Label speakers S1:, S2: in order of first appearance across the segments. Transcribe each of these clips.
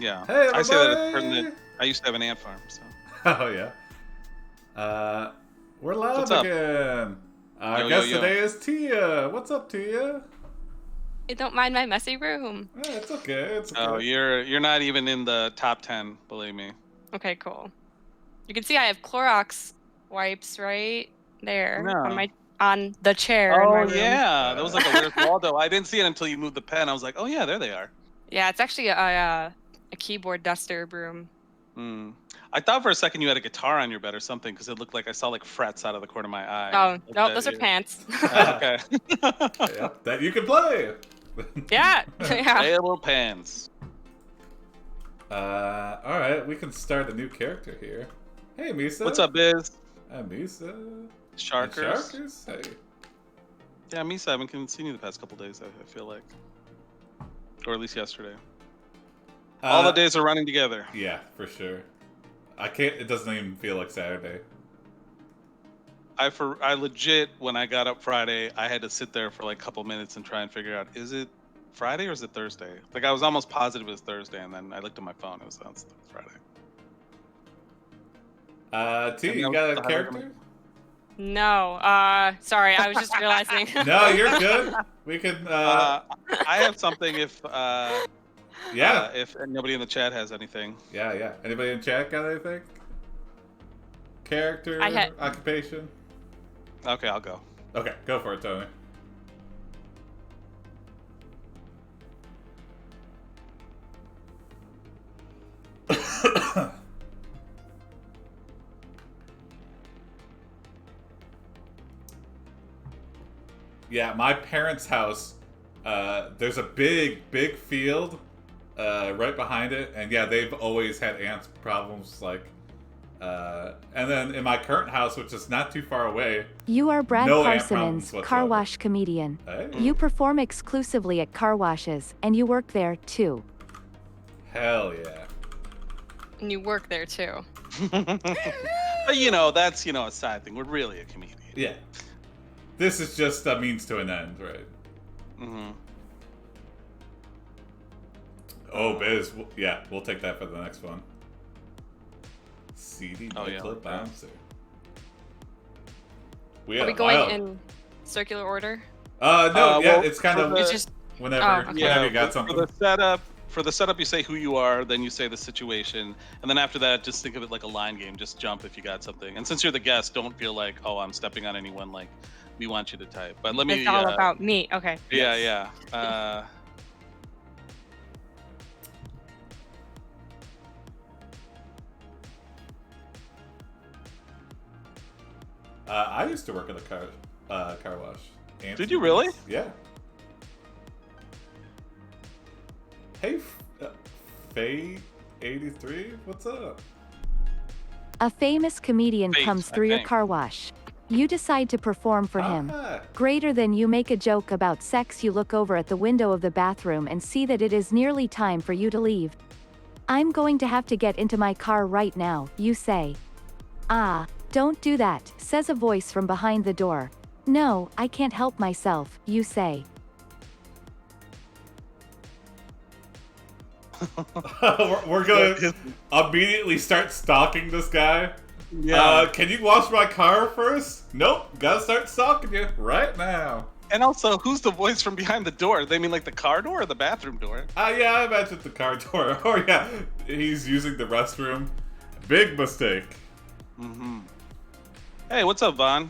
S1: Yeah.
S2: Hey,
S1: I say that as a person
S2: everybody!
S1: that I used to have an ant farm. So
S2: Oh, yeah. We're live
S1: what's up?
S2: again. Our
S1: Yo yo
S2: guest
S1: yo.
S2: today is Tia. What's up, Tia?
S3: I don't mind my messy room.
S2: It's okay. It's okay.
S1: Oh, you're not even in the top 10, believe me.
S3: Okay, cool. You can see I have Clorox wipes right there
S1: No.
S3: on the chair in my
S1: Oh
S3: room.
S1: yeah, that was like a Where's Waldo. I didn't see it until you moved the pen. I was like, oh yeah, there they are.
S3: Yeah, it's actually a keyboard duster broom.
S1: Hmm. I thought for a second you had a guitar on your bed or something because it looked like I saw like frets out of the corner of my eye.
S3: Oh,
S1: Like
S3: no,
S1: that,
S3: those are
S1: yeah.
S3: pants.
S1: Okay.
S2: Yep, that you can play.
S3: Yeah, yeah.
S1: Playable pants.
S2: All right, we can start a new character here. Hey, Misa.
S1: What's up, Biz?
S2: Hi, Misa.
S1: Sharkers.
S2: Sharkers? Hey.
S1: Yeah, Misa, I haven't seen you the past couple days. I feel like, or at least yesterday. All the days are running together.
S2: Yeah, for sure. I can't. It doesn't even feel like Saturday.
S1: I legit, when I got up Friday, I had to sit there for like a couple minutes and try and figure out, is it Friday or is it Thursday? Like I was almost positive it was Thursday, and then I looked at my phone. It was Friday.
S2: T, you got a character?
S3: No, sorry, I was just realizing.
S2: No, you're good. We can.
S1: I have something if
S2: Yeah.
S1: if nobody in the chat has anything.
S2: Yeah. Anybody in chat got anything? Character, occupation?
S1: Okay, I'll go.
S2: Okay, go for it, Tony. Yeah, my parents' house, there's a big field right behind it, and yeah, they've always had ants problems, like, and then in my current house, which is not too far away,
S4: You are Brad
S2: no ant
S4: Parsons,
S2: problems
S4: car
S2: whatsoever.
S4: wash comedian.
S2: Hey,
S4: You perform exclusively at car washes, and you work there too.
S2: hell yeah.
S3: And you work there too.
S1: But you know, that's a side thing. We're really a comedian.
S2: Yeah. This is just a means to an end, right?
S1: Mm-hmm.
S2: Oh, Biz, yeah, we'll take that for the next one. CD clip bouncer.
S3: Are we going in circular order?
S2: No, yeah,
S1: well,
S2: it's kind of
S3: It's just
S2: whenever
S3: okay.
S2: you got something.
S1: For the setup, you say who you are, then you say the situation, and then after that, just think of it like a line game. Just jump if you got something. And since you're the guest, don't feel like, oh, I'm stepping on anyone. Like, we want you to type. But let me.
S3: It's all about me. Okay.
S1: Yeah.
S2: I used to work at a car wash.
S1: Did you really?
S2: Yeah. Hey, Faye 83, what's up?
S4: A famous comedian
S1: Fate,
S4: comes
S1: I
S4: through your
S1: think.
S4: car wash. You decide to perform for him.
S2: Ah,
S4: Greater than you make a joke about sex, you look over at the window of the bathroom and see that it is nearly time for you to leave. I'm going to have to get into my car right now, you say. Ah, don't do that, says a voice from behind the door. No, I can't help myself, you say.
S2: we're gonna immediately start stalking this guy.
S1: Yeah.
S2: Can you wash my car first? Nope, gotta start stalking you right now.
S1: And also, who's the voice from behind the door? They mean like the car door or the bathroom door?
S2: Yeah, I imagine the car door. Oh yeah, he's using the restroom. Big mistake.
S1: Mm-hmm. Hey, what's up, Vaughn?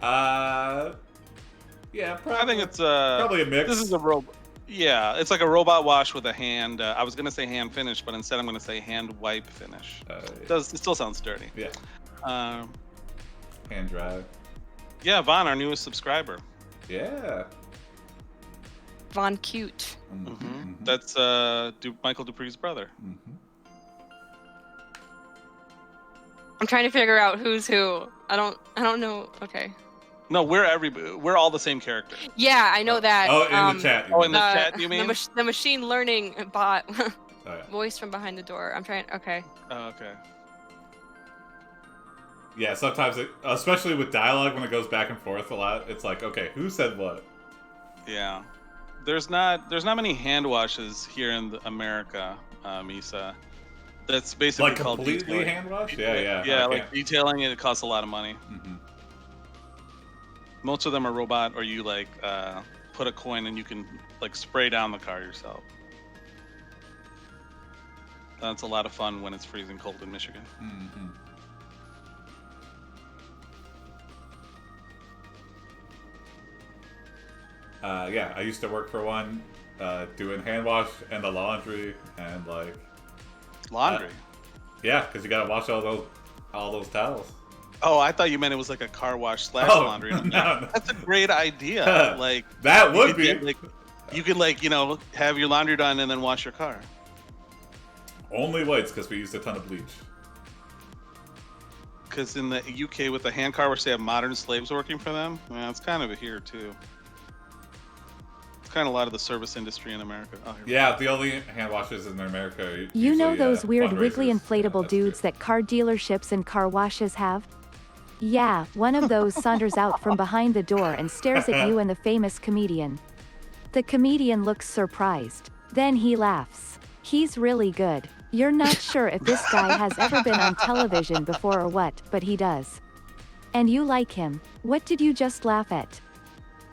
S2: Yeah, probably.
S1: I think it's
S2: probably a mix.
S1: This is a robot. Yeah, it's like a robot wash with a hand. I was gonna say hand finish, but instead I'm gonna say hand wipe finish.
S2: Yeah.
S1: It still sounds dirty.
S2: Yeah. Hand dry.
S1: Yeah, Vaughn, our newest subscriber.
S2: Yeah.
S3: Von Cute.
S1: Mm-hmm. That's Michael Dupree's brother.
S2: Mm-hmm.
S3: I'm trying to figure out who's who. I don't know. Okay.
S1: No, we're all the same character.
S3: Yeah, I know that.
S2: Oh, in the chat.
S1: Oh, in the chat, you mean?
S3: The machine learning bot
S2: Oh, yeah.
S3: voice from behind the door. I'm trying. Okay.
S1: Oh, okay.
S2: Yeah, sometimes, especially with dialogue, when it goes back and forth a lot, it's like, okay, who said what?
S1: Yeah. There's not many hand washes here in America, Misa. That's basically
S2: Like
S1: called
S2: completely
S1: detailing.
S2: hand washed? Yeah.
S1: Yeah,
S2: I
S1: like
S2: can't.
S1: detailing it costs a lot of money.
S2: Mhm.
S1: Most of them are robot, or you like put a coin and you can like spray down the car yourself. That's a lot of fun when it's freezing cold in Michigan.
S2: Mhm. Yeah, I used to work for one, doing hand wash and the laundry and like
S1: Laundry.
S2: yeah, because you gotta wash all those towels.
S1: Oh, I thought you meant it was like a car wash /
S2: Oh,
S1: laundry. And I'm
S2: no,
S1: like,
S2: no.
S1: that's a great idea. Like
S2: That
S1: you
S2: would
S1: could
S2: be.
S1: get, like, you can like have your laundry done and then wash your car.
S2: Only whites because we used a ton of bleach.
S1: Because in the UK with the hand car wash, they have modern slaves working for them. Yeah, it's kind of here too. It's kind of a lot of the service industry in America. Oh, here we
S2: Yeah, the only hand washes in America. Are
S4: You know
S2: usually,
S4: those weird wiggly
S2: fundraisers. Yeah,
S4: inflatable
S2: that's
S4: dudes
S2: true.
S4: that car dealerships and car washes have? Yeah, one of those saunters out from behind the door and stares at you and the famous comedian. The comedian looks surprised. Then he laughs. He's really good. You're not sure if this guy has ever been on television before or what, but he does. And you like him. What did you just laugh at?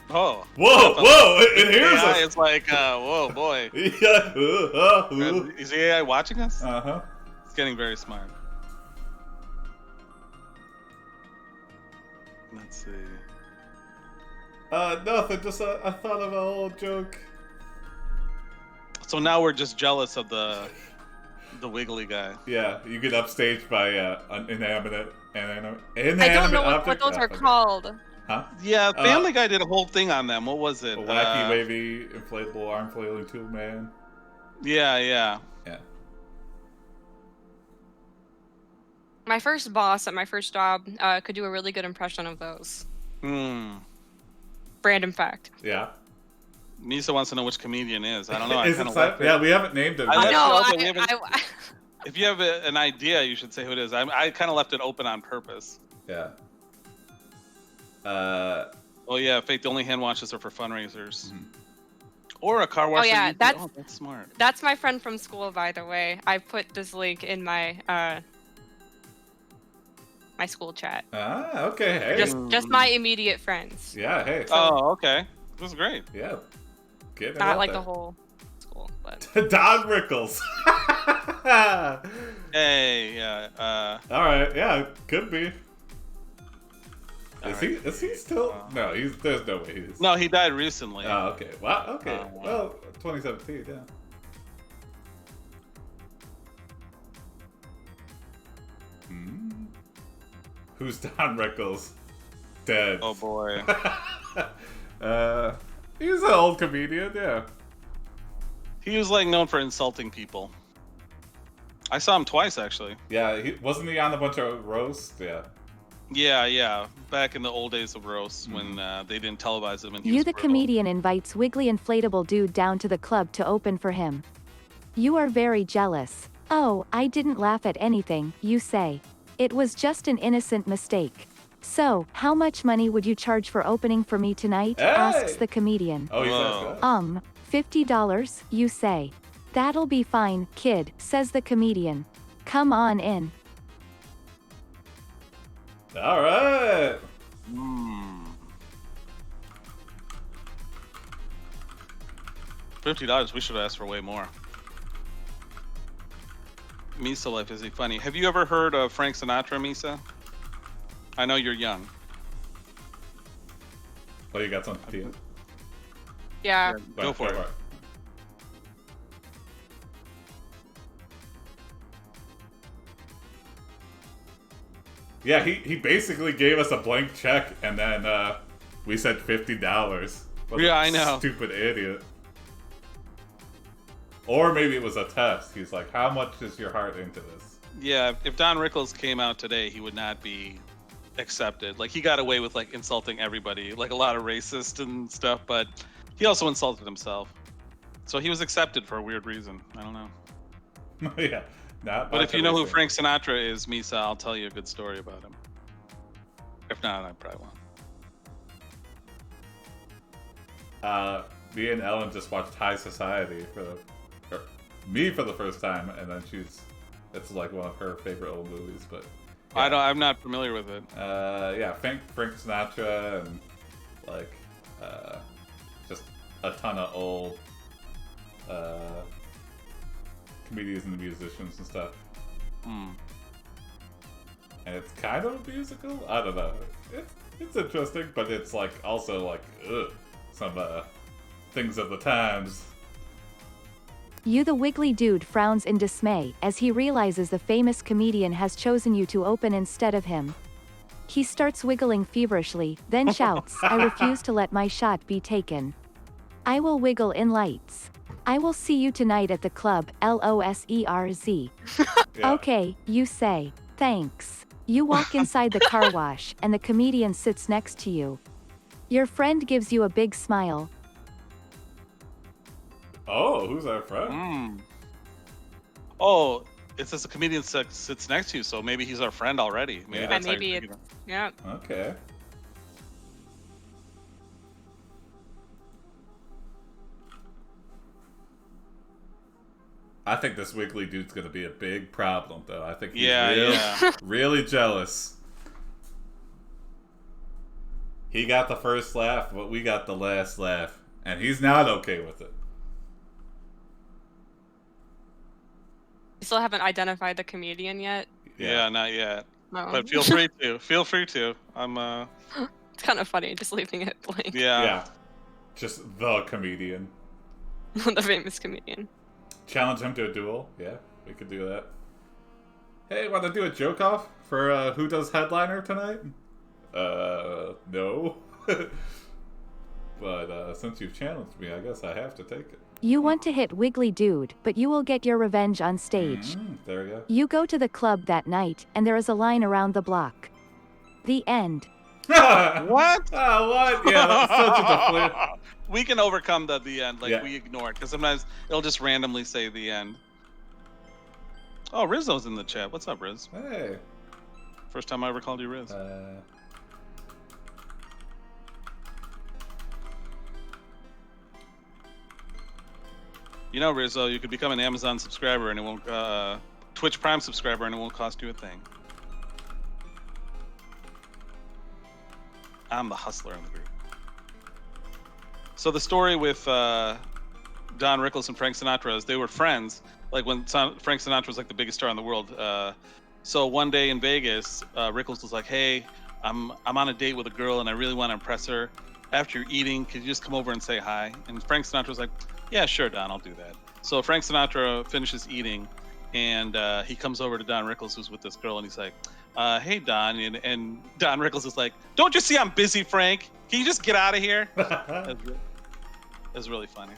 S1: Oh.
S2: Whoa! It hears
S1: AI,
S2: us.
S1: it's like, whoa, boy.
S2: Yeah.
S1: Is the AI watching us?
S2: Uh-huh.
S1: It's getting very smart. Let's see.
S2: Nothing. Just I thought of an old joke.
S1: So now we're just jealous of the wiggly guy.
S2: Yeah, you get upstaged by an inanimate
S3: I don't know what
S2: object.
S3: those
S2: Ah,
S3: are
S2: okay.
S3: called.
S2: Huh?
S1: Yeah, Family Guy did a whole thing on them. What was it?
S2: A wacky, wavy, inflatable arm flailing tool man.
S1: Yeah.
S2: Yeah.
S3: My first boss at my first job could do a really good impression of those. Random fact.
S2: Yeah.
S1: Misa wants to know which comedian is. I don't know. I
S2: Is
S1: kind
S2: it
S1: of like
S2: yeah, we haven't named him.
S1: I
S2: yet.
S1: left
S3: No,
S1: it open. We haven't-
S3: I
S1: If you have an idea, you should say who it is. I kind of left it open on purpose.
S2: Yeah.
S1: Oh yeah, Fake. The only hand washes are for fundraisers. Or a car wash.
S3: yeah,
S1: that's smart.
S3: that's my friend from school, by the way. I put this link in my my school chat.
S2: Ah, okay. Hey.
S3: Just my immediate friends.
S2: Yeah. Hey.
S1: Oh, okay. This is great.
S2: Yeah. Get it
S3: Not
S2: out
S3: like
S2: there.
S3: the whole school, but
S2: Don Rickles.
S1: Hey, yeah.
S2: All right. Yeah, could be.
S1: All
S2: Is
S1: right.
S2: he? Is he still? No, he's. There's no way he is.
S1: No, he died recently.
S2: Oh, okay. Wow. Okay.
S1: Oh, wow.
S2: Well, 2017. Yeah. Who's Don Rickles? Dead.
S1: Oh boy.
S2: He's an old comedian. Yeah.
S1: He was like known for insulting people. I saw him twice actually.
S2: Yeah. Wasn't he on a bunch of roasts? Yeah.
S1: Yeah. Back in the old days of roasts when they didn't televise them. And he
S4: You,
S1: was
S4: the
S1: brutal.
S4: comedian, invites wiggly inflatable dude down to the club to open for him. You are very jealous. Oh, I didn't laugh at anything, you say. It was just an innocent mistake. So, how much money would you charge for opening for me tonight?
S2: Hey!
S4: Asks the comedian.
S2: Oh, he's
S1: Whoa.
S2: that.
S4: $50, you say. That'll be fine, kid, says the comedian. Come on in.
S2: All right.
S1: $50. We should have asked for way more. Misa life, is he funny? Have you ever heard of Frank Sinatra, Misa? I know you're young.
S2: Oh, you got something to do?
S3: yeah.
S1: Go for it.
S2: Yeah, he basically gave us a blank check, and then we said $50. What a
S1: Yeah, I know.
S2: Stupid idiot. Or maybe it was a test. He's like, how much is your heart into this?
S1: Yeah, if Don Rickles came out today, he would not be accepted. Like, he got away with, like, insulting everybody, like a lot of racist and stuff, but he also insulted himself. So he was accepted for a weird reason. I don't know.
S2: Yeah.
S1: But if you know who Frank Sinatra is, Misa, I'll tell you a good story about him. If not, I probably won't.
S2: me and Ellen just watched High Society for the first time, and then it's like one of her favorite old movies. But yeah.
S1: I'm not familiar with it.
S2: Yeah, Frank Sinatra and like just a ton of old comedians and musicians and stuff. And it's kind of a musical. I don't know. It's interesting, but it's like also like some things of the times.
S4: You the wiggly dude frowns in dismay as he realizes the famous comedian has chosen you to open instead of him. He starts wiggling feverishly, then shouts, I refuse to let my shot be taken. I will wiggle in lights. I will see you tonight at the club, LOSERZ.
S2: Yeah.
S4: Okay, you say. Thanks. You walk inside the car wash, and the comedian sits next to you. Your friend gives you a big smile.
S2: Oh, who's our friend?
S1: Oh, it says the comedian sits next to you, so maybe he's our friend already. Maybe
S2: Yeah.
S1: that's how
S3: Maybe
S1: you're
S3: it's
S1: thinking
S3: yeah.
S2: Okay. I think this wiggly dude's gonna be a big problem, though. I think he's
S1: Yeah.
S2: really jealous. He got the first laugh, but we got the last laugh, and he's not okay with it.
S3: You still haven't identified the comedian yet.
S1: Yeah, not yet.
S3: No.
S1: But feel free to. Feel free to. I'm
S3: It's kind of funny just leaving it blank.
S2: Yeah. Just the comedian.
S3: The famous comedian.
S2: Challenge him to a duel. Yeah, we could do that. Hey, want to do a joke off for who does headliner tonight? No. But since you've challenged me, I guess I have to take it.
S4: You want to hit Wiggly Dude, but you will get your revenge on stage.
S2: There we go.
S4: You go to the club that night, and there is a line around the block. The end.
S1: What?
S2: Oh, what? Yeah, that's such a deflate.
S1: We can overcome the end. Like,
S2: Yeah.
S1: we ignore it. Because sometimes it'll just randomly say the end. Oh, Rizzo's in the chat. What's up, Riz?
S2: Hey.
S1: First time I ever called you Riz. You know, Rizzo, you could become an Amazon subscriber and it won't, Twitch Prime subscriber and it won't cost you a thing. I'm the hustler in the group. So the story with Don Rickles and Frank Sinatra is they were friends, like when Frank Sinatra was like the biggest star in the world. So one day in Vegas, Rickles was like, "Hey, I'm on a date with a girl and I really want to impress her. After you're eating, could you just come over and say hi?" And Frank Sinatra was like, "Yeah, sure, Don, I'll do that." So Frank Sinatra finishes eating, and he comes over to Don Rickles, who's with this girl, and he's like, "Hey, Don," and Don Rickles is like, "Don't you see I'm busy, Frank? Can you just get out of here?" That's really funny.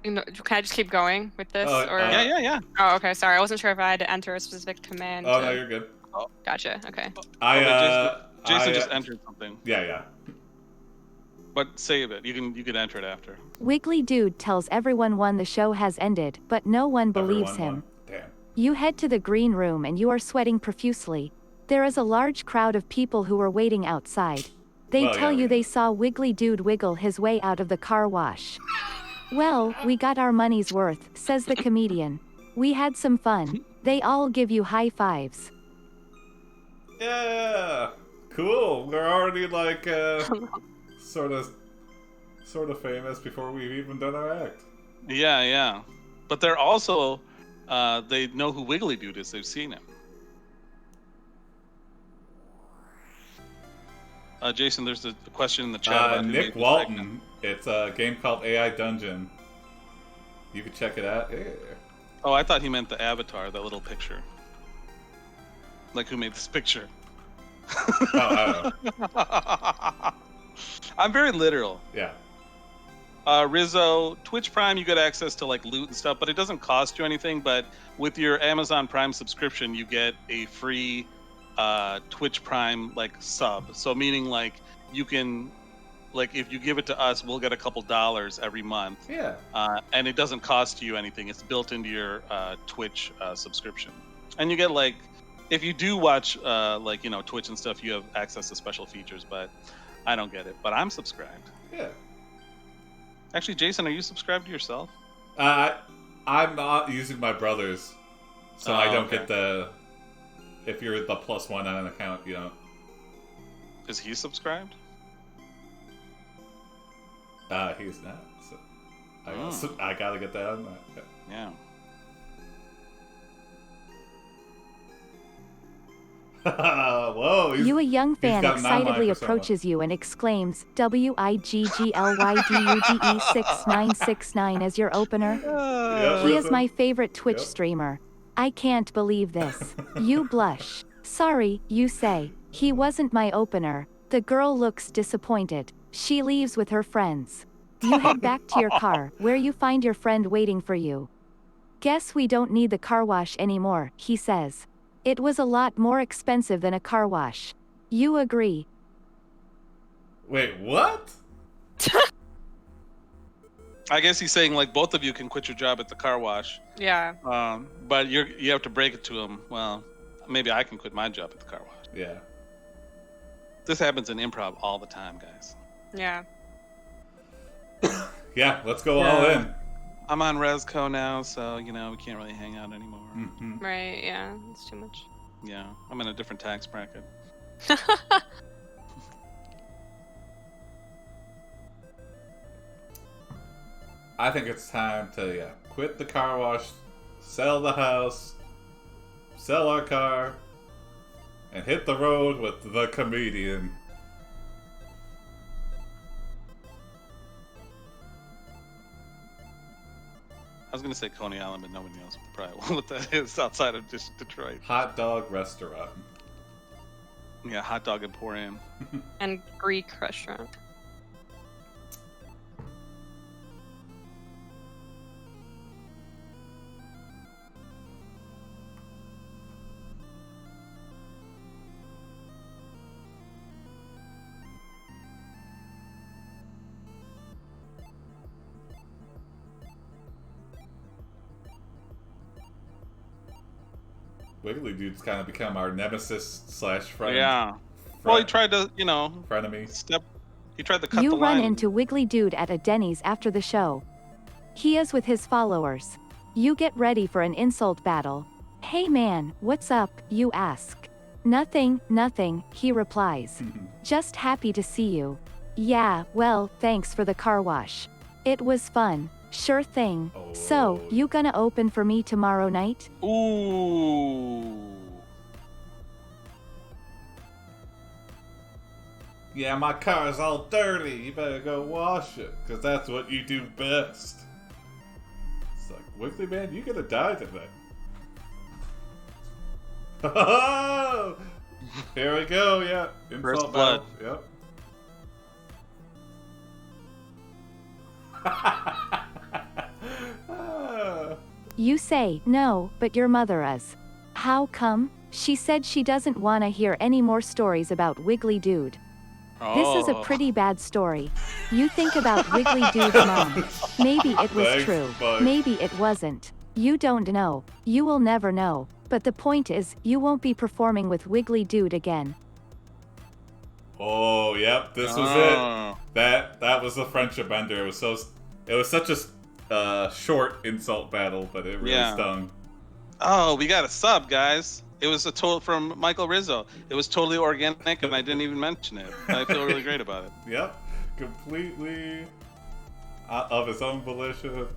S3: Can I just keep going with this? Or
S1: Yeah.
S3: Oh, okay. Sorry, I wasn't sure if I had to enter a specific command.
S2: Oh, no, you're good.
S3: Gotcha. Okay.
S1: Jason just entered something.
S2: Yeah.
S1: But save it. You can enter it after.
S4: Wiggly Dude tells everyone the show has ended, but no one believes
S2: Everyone
S4: him.
S2: won. Damn.
S4: You head to the green room and you are sweating profusely. There is a large crowd of people who are waiting outside. They tell you they saw Wiggly Dude wiggle his way out of the car wash. Well, we got our money's worth, says the comedian. We had some fun. They all give you high fives.
S2: Yeah. Cool. We're already like sort of famous before we've even done our act.
S1: Yeah. But they're also they know who Wiggly Dude is. They've seen him. Jason, there's a question in the chat about who
S2: Nick
S1: made this
S2: Walton.
S1: segment.
S2: It's a game called Aidungeon. You can check it out. Yeah.
S1: Oh, I thought he meant the avatar, that little picture. Like, who made this picture?
S2: I don't know.
S1: I'm very literal.
S2: Yeah.
S1: Rizzo, Twitch Prime, you get access to like loot and stuff, but it doesn't cost you anything. But with your Amazon Prime subscription, you get a free Twitch Prime like sub. So meaning like you can, like if you give it to us, we'll get a couple dollars every month.
S2: Yeah.
S1: And it doesn't cost you anything. It's built into your Twitch subscription. And you get like, if you do watch like, you know, Twitch and stuff, you have access to special features, but I don't get it. But I'm subscribed.
S2: Yeah.
S1: Actually, Jason, are you subscribed to yourself?
S2: I'm not using my brother's, so I don't
S1: okay.
S2: get the. If you're the +1 on an account, you know.
S1: Is he subscribed?
S2: He's not. So
S1: Oh.
S2: I gotta get that on that.
S1: Yeah.
S2: Whoa!
S4: You, a young fan,
S2: got an online
S4: excitedly
S2: persona.
S4: approaches you and exclaims, WIGGLYDUDE6969 as your opener. He is
S2: Rizzo.
S4: my favorite Twitch
S2: Yep.
S4: streamer. I can't believe this. You blush. Sorry, you say. He wasn't my opener. The girl looks disappointed. She leaves with her friends. You head back to your car, where you find your friend waiting for you. Guess we don't need the car wash anymore, he says. It was a lot more expensive than a car wash. You agree.
S2: Wait, what?
S1: I guess he's saying like both of you can quit your job at the car wash.
S3: Yeah.
S1: But you have to break it to him. Well, maybe I can quit my job at the car wash.
S2: Yeah.
S1: This happens in improv all the time, guys.
S3: Yeah.
S2: Yeah, let's go all in.
S1: I'm on Resco now, so we can't really hang out anymore.
S2: Mhm.
S3: Right. Yeah. It's too much.
S1: Yeah, I'm in a different tax bracket.
S2: I think it's time to quit the car wash, sell the house, sell our car, and hit the road with the comedian.
S1: I was gonna say Coney Island, but nobody knows probably what that is outside of just Detroit.
S2: Hot dog restaurant.
S1: Yeah, hot dog emporium.
S3: And Greek restaurant.
S2: Wiggly Dude's kind of become our nemesis / friend.
S1: Yeah. Well, he tried to,
S2: frenemy.
S1: He tried to cut
S4: You
S1: the
S4: run
S1: line.
S4: into Wiggly Dude at a Denny's after the show. He is with his followers. You get ready for an insult battle. Hey man, what's up, you ask. Nothing, he replies. Just happy to see you. Yeah, well, thanks for the car wash. It was fun. Sure thing. So,
S2: Oh.
S4: you gonna open for me tomorrow night?
S1: Ooh.
S2: Yeah, my car's all dirty. You better go wash it, because that's what you do best. It's like, Wiggly Man, you gonna die today. Here we go, yeah.
S1: First
S2: Insult
S1: blood.
S2: battle. Yep.
S4: You say, no, but your mother is. How come? She said she doesn't wanna hear any more stories about Wiggly Dude. This is a
S1: Oh.
S4: pretty bad story. You think about Wiggly Dude's mom. Maybe it was
S2: Thanks,
S4: true.
S2: bud.
S4: Maybe it wasn't. You don't know. You will never know. But the point is, you won't be performing with Wiggly Dude again.
S2: Oh, yep, this was
S1: Oh.
S2: it. That was the friendship ender. It was such a short insult battle, but it really
S1: Yeah.
S2: stung.
S1: Oh, we got a sub, guys. It was a total from Michael Rizzo. It was totally organic, and I didn't even mention it. I feel really great about it.
S2: Yep, completely of his own volition.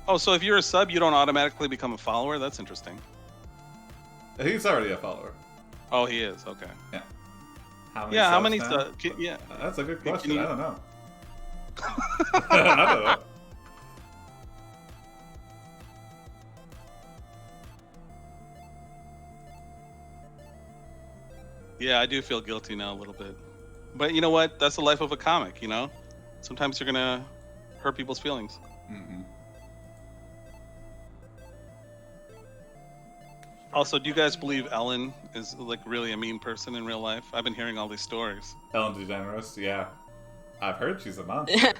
S1: Oh, so if you're a sub, you don't automatically become a follower? That's interesting.
S2: He's already a follower.
S1: Oh, he is. Okay.
S2: Yeah. How
S1: Yeah, how
S2: subs
S1: many
S2: now?
S1: yeah.
S2: That's a good
S1: Can
S2: question.
S1: you-
S2: I don't know. I don't know.
S1: Yeah, I do feel guilty now a little bit. But you know what? That's the life of a comic, Sometimes you're gonna hurt people's feelings.
S2: Mm-hmm.
S1: Also, do you guys believe Ellen is like really a mean person in real life? I've been hearing all these stories.
S2: Ellen DeGeneres, yeah. I've heard she's a monster.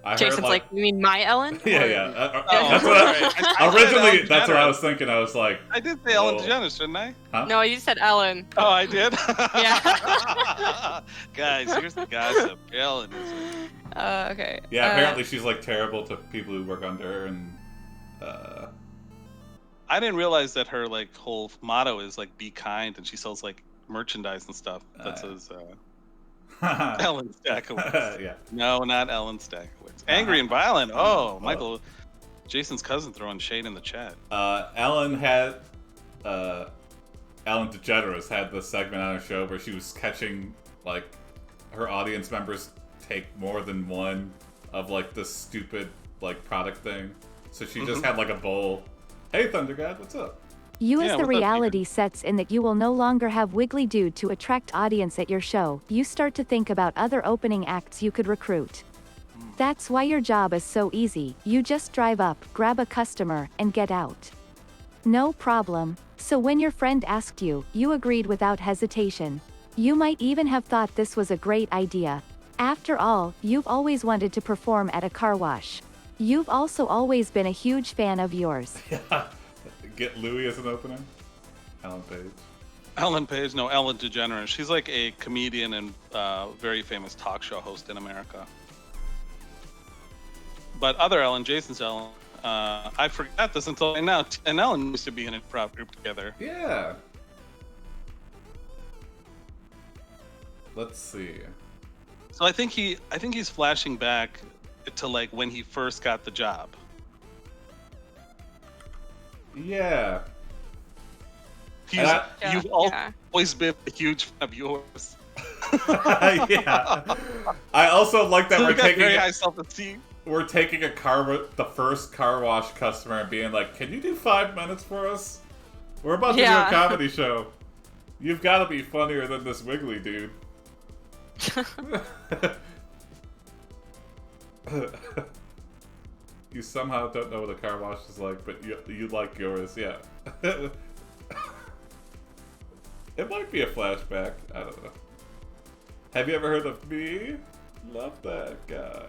S2: I heard
S3: Jason's like, you mean my Ellen?
S2: yeah,
S3: Or-
S2: yeah.
S1: Oh,
S2: That's what
S1: sorry. I said
S2: originally.
S1: Ellen
S2: That's what I
S1: DeGeneres.
S2: was thinking. I was like,
S1: I did say Ellen
S2: whoa.
S1: DeGeneres, didn't I?
S2: huh?
S3: No, you said Ellen.
S1: Oh, I did.
S3: Yeah.
S1: Guys, here's the gossip. Ellen is.
S3: Okay.
S2: Yeah, apparently she's like terrible to people who work under her, and
S1: I didn't realize that her like whole motto is like be kind, and she sells like merchandise and stuff that says Ellen Stackowitz.
S2: yeah.
S1: No, not Ellen Stackowitz. Angry and violent. Oh, Michael, Jason's cousin throwing shade in the chat.
S2: Ellen DeGeneres had this segment on her show where she was catching like her audience members take more than one of like this stupid like product thing. So she just had like a bowl. Hey Thunder God, what's up?
S4: You
S1: Yeah,
S4: as the
S1: what's up,
S4: reality sets in that you will no longer have Wiggly Dude to attract audience at your show, you start to think about other opening acts you could recruit. That's why your job is so easy, you just drive up, grab a customer, and get out. No problem. So when your friend asked you, you agreed without hesitation. You might even have thought this was a great idea. After all, you've always wanted to perform at a car wash. You've also always been a huge fan of yours.
S2: Yeah. Get Louis as an opening. Ellen Page.
S1: Ellen Page, no, Ellen DeGeneres. She's like a comedian and very famous talk show host in America. But other Ellen, Jason's Ellen, I forgot this until right now. And Ellen used to be in a improv group together.
S2: Yeah. Let's see.
S1: So I think he's flashing back to like when he first got the job.
S2: Yeah.
S1: You've
S3: Yeah.
S1: always been a huge fan of yours.
S2: yeah. I also like that
S1: So
S2: we're
S1: we got
S2: taking
S1: very high self-esteem.
S2: we're taking the first car wash customer and being like, "Can you do 5 minutes for us? We're about to do
S3: Yeah.
S2: a comedy show. You've got to be funnier than this Wiggly dude." You somehow don't know what a car wash is like, but you like yours, yeah. It might be a flashback. I don't know. Have you ever heard of me? Love that guy.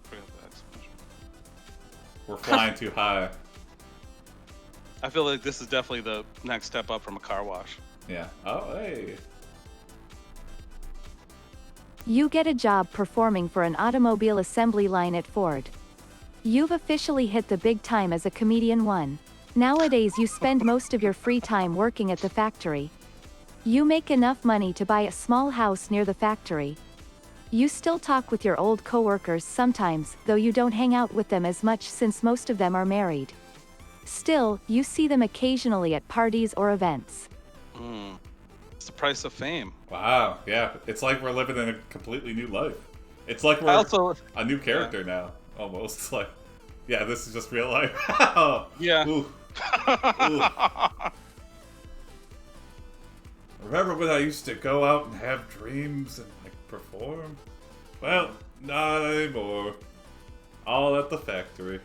S1: Forgot the explanation.
S2: We're flying too high.
S1: I feel like this is definitely the next step up from a car wash.
S2: Yeah. Oh, hey.
S4: You get a job performing for an automobile assembly line at Ford. You've officially hit the big time as a comedian one. Nowadays you spend most of your free time working at the factory. You make enough money to buy a small house near the factory. You still talk with your old coworkers sometimes, though you don't hang out with them as much since most of them are married. Still, you see them occasionally at parties or events.
S1: It's the price of fame.
S2: Wow. Yeah. It's like we're living in a completely new life. It's like we're a new character now, almost. Like, yeah, this is just real life.
S1: Yeah.
S2: Ooh. Ooh. Remember when I used to go out and have dreams and like perform? Well, not anymore. All at the factory.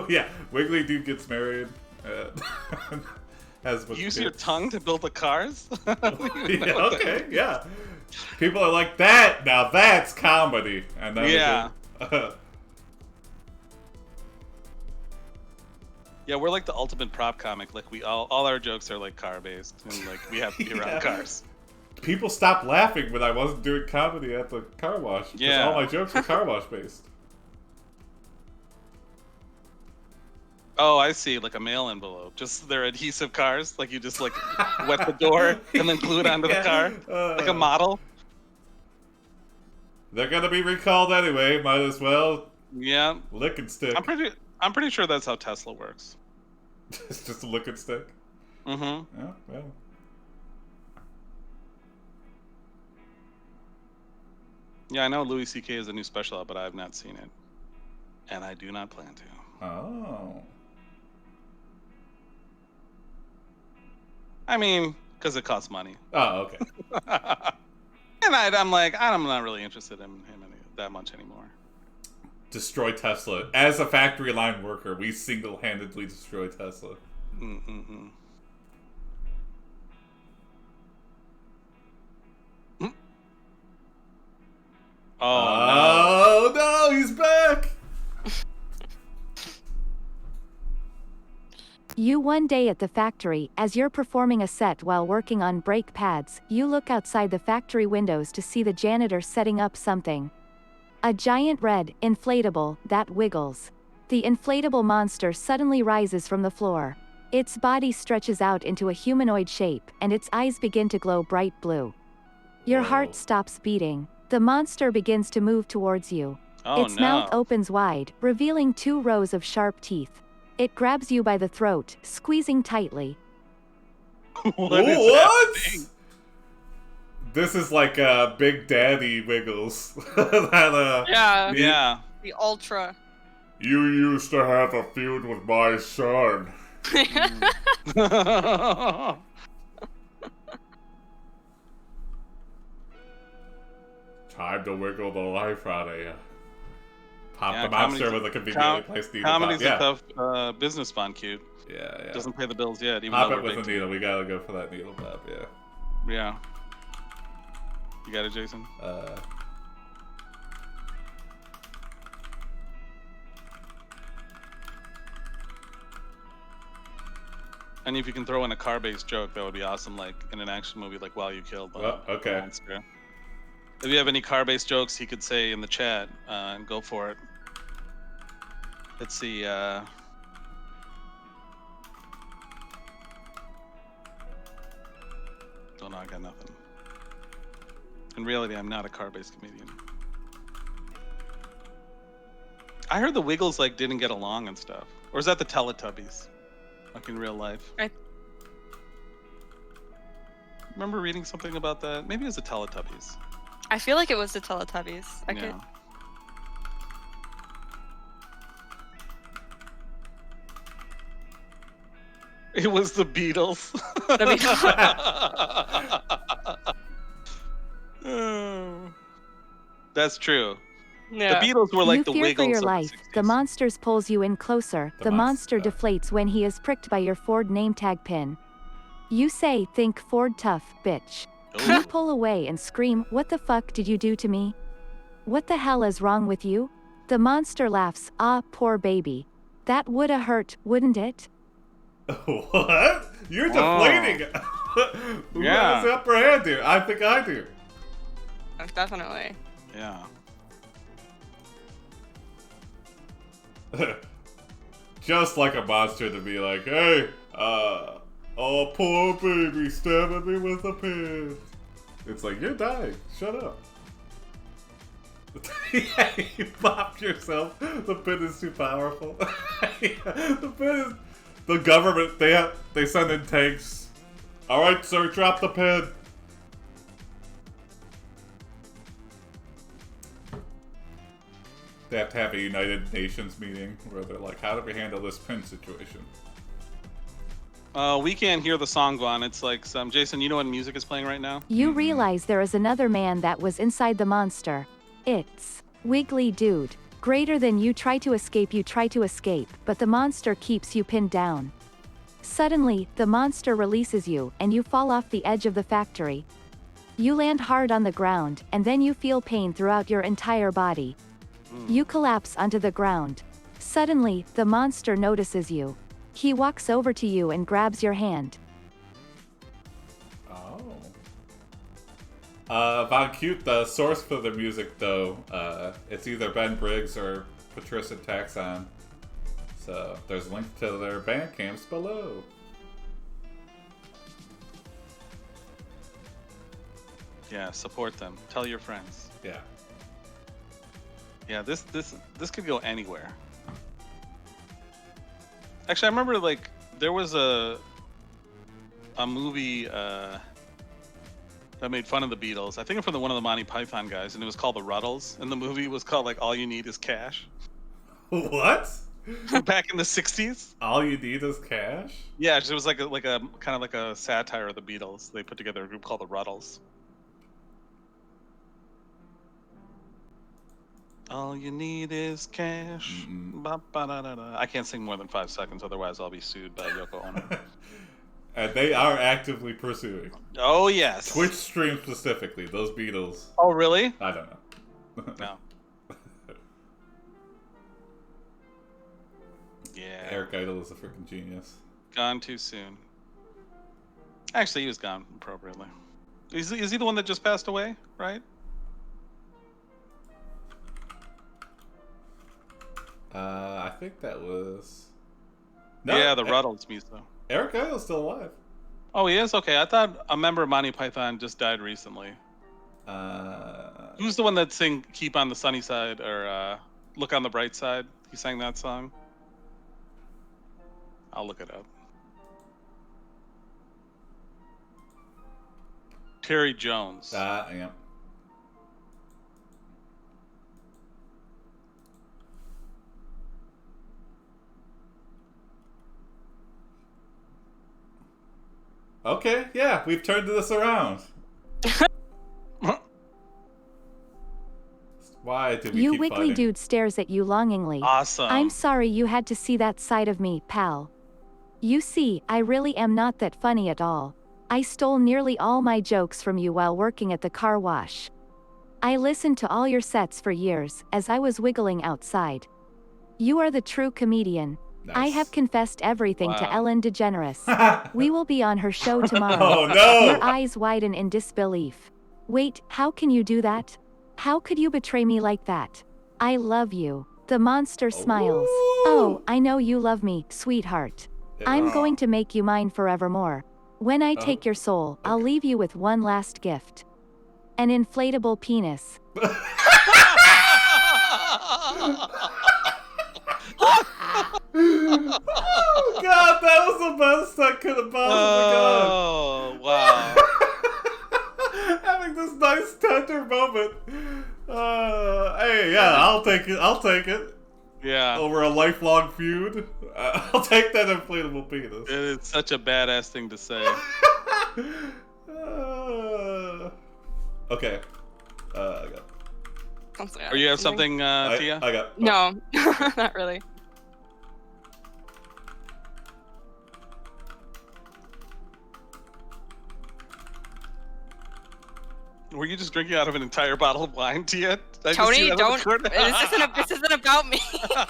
S2: Yeah, Wiggly Dude gets married. Has
S1: Use your tongue to build the cars?
S2: Yeah, okay, yeah. People are like, that, now that's comedy. And then
S1: Yeah. Yeah, we're like the ultimate prop comic. Like we all our jokes are like car based, and like we have to be around
S2: Yeah.
S1: cars.
S2: People stopped laughing when I wasn't doing comedy at the car wash. Because
S1: Yeah.
S2: all my jokes were car wash based.
S1: Oh, I see, like a mail envelope. Just they're adhesive cars. Like you just like wet the door and then glue it onto the car, like a model.
S2: They're gonna be recalled anyway. Might as well
S1: Yeah,
S2: lick and stick.
S1: I'm pretty sure that's how Tesla works.
S2: It's just a lick and stick.
S1: Mm-hmm.
S2: Yeah, well.
S1: Yeah, I know Louis C.K. is a new special out, but I have not seen it, and I do not plan to.
S2: Oh.
S1: I mean, because it costs money.
S2: Oh, okay.
S1: And I'm like, I'm not really interested in him that much anymore.
S2: Destroy Tesla. As a factory line worker, we single-handedly destroy Tesla.
S1: Mm-mm-mm.
S4: One day at the factory, as you're performing a set while working on brake pads, you look outside the factory windows to see the janitor setting up something. A giant red, inflatable, that wiggles. The inflatable monster suddenly rises from the floor. Its body stretches out into a humanoid shape, and its eyes begin to glow bright blue. Your
S2: Whoa.
S4: heart stops beating. The monster begins to move towards you.
S1: Oh
S4: Its
S1: no.
S4: mouth opens wide, revealing 2 rows of sharp teeth. It grabs you by the throat, squeezing tightly.
S1: What is
S2: What?
S1: happening?
S2: This is like Big Daddy Wiggles. that,
S3: Yeah.
S1: Yeah.
S3: The ultra.
S2: You used to have a feud with my son. Time to wiggle the life out of you. Pop
S1: Yeah,
S2: the monster
S1: comedy's-
S2: with a conveniently placed needle.
S1: Comedy's
S2: Yeah.
S1: a tough business fun, cute.
S2: Yeah.
S1: Doesn't pay the bills yet, even
S2: Pop
S1: though
S2: it
S1: we're
S2: with a
S1: big
S2: needle. We gotta go for that needle pop. Yeah.
S1: Yeah. You got it, Jason? And if you can throw in a car-based joke, that would be awesome, like in an action movie, like While You Killed the
S2: Well, okay.
S1: Monster. If you have any car-based jokes, he could say in the chat, go for it. Let's see. Oh no, I got nothing. In reality, I'm not a car-based comedian. I heard the Wiggles like didn't get along and stuff, or is that the Teletubbies? Like in real life. Remember reading something about that? Maybe it was the Teletubbies.
S3: I feel like it was the Teletubbies. I
S1: Yeah.
S3: could.
S1: It was the Beatles.
S3: The
S1: Oh. That's true.
S3: Yeah.
S1: The Beatles were like
S4: You
S1: the
S4: fear
S1: Wiggles
S4: for your
S1: of
S4: life. The
S1: 60s.
S4: monsters pulls you in closer.
S2: The
S4: The monster
S2: monster.
S4: deflates when he is pricked by your Ford name tag pin. You say, "Think Ford tough, bitch."
S1: Oh.
S4: You pull away and scream, "What the fuck did you do to me? What the hell is wrong with you?" The monster laughs, "Ah, poor baby. That woulda hurt, wouldn't it?"
S2: What? You're deflating. Who
S1: Yeah.
S2: has the upper hand here? I think I do.
S3: Definitely.
S1: Yeah.
S2: Just like a monster to be like, hey, oh, poor baby, stabbing me with a pin. It's like, you're dying. Shut up. Yeah, you popped yourself. The pin is too powerful. The pin is... The government, they send in tanks. All right, sir, drop the pin. They have to have a United Nations meeting where they're like, how do we handle this pin situation?
S1: We can't hear the song go on. It's like some Jason. You know what music is playing right now?
S4: You realize there is another man that was inside the monster. It's Wiggly Dude. Greater than you try to escape, but the monster keeps you pinned down. Suddenly, the monster releases you, and you fall off the edge of the factory. You land hard on the ground, and then you feel pain throughout your entire body. You collapse onto the ground. Suddenly, the monster notices you. He walks over to you and grabs your hand.
S2: Von Cute, the source for the music, though, it's either Ben Briggs or Patricia Taxon. So there's a link to their band camps below.
S1: Yeah, support them. Tell your friends.
S2: Yeah.
S1: Yeah, this could go anywhere. Actually, I remember like there was a movie that made fun of the Beatles. I think it's from one of the Monty Python guys, and it was called The Ruddles. And the movie was called like All You Need Is Cash.
S2: What?
S1: Back in the '60s.
S2: All you need is cash?
S1: Yeah, it was like a kind of like a satire of the Beatles. They put together a group called the Ruddles. All you need is cash. Ba-ba-da-da-da. I can't sing more than 5 seconds, otherwise I'll be sued by Yoko Ono.
S2: And they are actively pursuing.
S1: Oh yes.
S2: Twitch stream specifically, those Beatles.
S1: Oh really?
S2: I don't know.
S1: No. Yeah.
S2: Eric Idle is a freaking genius.
S1: Gone too soon. Actually, he was gone appropriately. Is he the one that just passed away? Right?
S2: I think that was.
S1: Yeah, the Ruddles Miso.
S2: Eric Idle's still alive.
S1: Oh, he is? Okay, I thought a member of Monty Python just died recently. Who's the one that sang "Keep on the Sunny Side" or "Look on the Bright Side"? He sang that song. I'll look it up. Terry Jones.
S2: Yeah. Okay, yeah, we've turned this around. Why did we
S4: You
S2: keep
S4: wiggly
S2: fighting?
S4: dude stares at you longingly.
S1: Awesome.
S4: I'm sorry you had to see that side of me, pal. You see, I really am not that funny at all. I stole nearly all my jokes from you while working at the car wash. I listened to all your sets for years, as I was wiggling outside. You are the true comedian. I
S2: Nice.
S4: have confessed everything to
S1: Wow.
S4: Ellen DeGeneres. We will be on her show tomorrow.
S2: Oh no!
S4: Your eyes widen in disbelief. Wait, how can you do that? How could you betray me like that? I love you. The monster smiles. Oh, I know you love me, sweetheart. I'm going to make you mine forevermore. When I take your soul, I'll leave you with one last gift. An inflatable penis.
S2: Oh god, that was the best that could have possibly
S1: Oh, wow.
S2: gone. Having this nice tender moment. Hey, yeah, I'll take it. I'll take it.
S1: Yeah.
S2: Over a lifelong feud. I'll take that inflatable penis.
S1: It's such a badass thing to say.
S2: Okay. I got.
S1: Or you have something, Tia?
S2: I got.
S3: No, not really.
S1: Were you just drinking out of an entire bottle of wine, Tia? Did I just see
S3: Tony,
S1: that on the
S3: don't.
S1: court?
S3: This isn't about me.
S1: I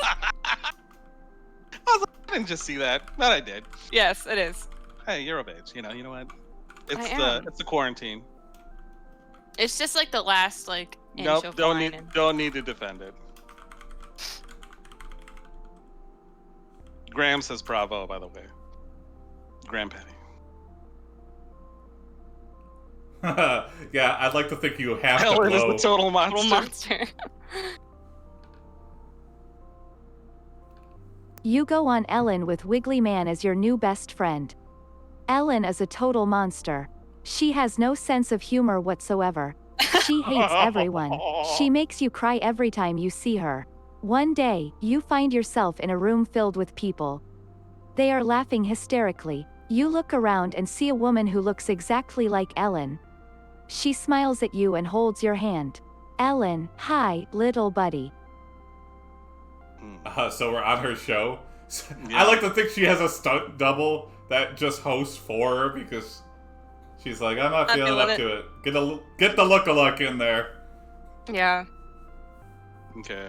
S1: was like, I didn't just see that. But I did.
S3: Yes, it is.
S1: Hey, you're of age. You know what?
S3: I am.
S1: It's the quarantine.
S3: It's just like the last like inch
S1: Nope,
S3: of
S1: don't
S3: wine
S1: need
S3: and-
S1: don't need to defend it. Graham says bravo, by the way. Graham Petty.
S2: Yeah, I'd like to think you have to
S1: Ellen is
S2: blow.
S1: the total monster.
S3: little monster.
S4: You go on Ellen with Wiggly Man as your new best friend. Ellen is a total monster. She has no sense of humor whatsoever. She hates everyone. She makes you cry every time you see her. One day, you find yourself in a room filled with people. They are laughing hysterically. You look around and see a woman who looks exactly like Ellen. She smiles at you and holds your hand. Ellen, hi, little buddy.
S2: So we're on her show.
S1: Yeah.
S2: I like to think she has a stunt double that just hosts for her because she's like, I'm not
S3: Not
S2: feeling
S3: feeling
S2: up to it. Get the look-alike in there.
S3: Yeah.
S1: Okay.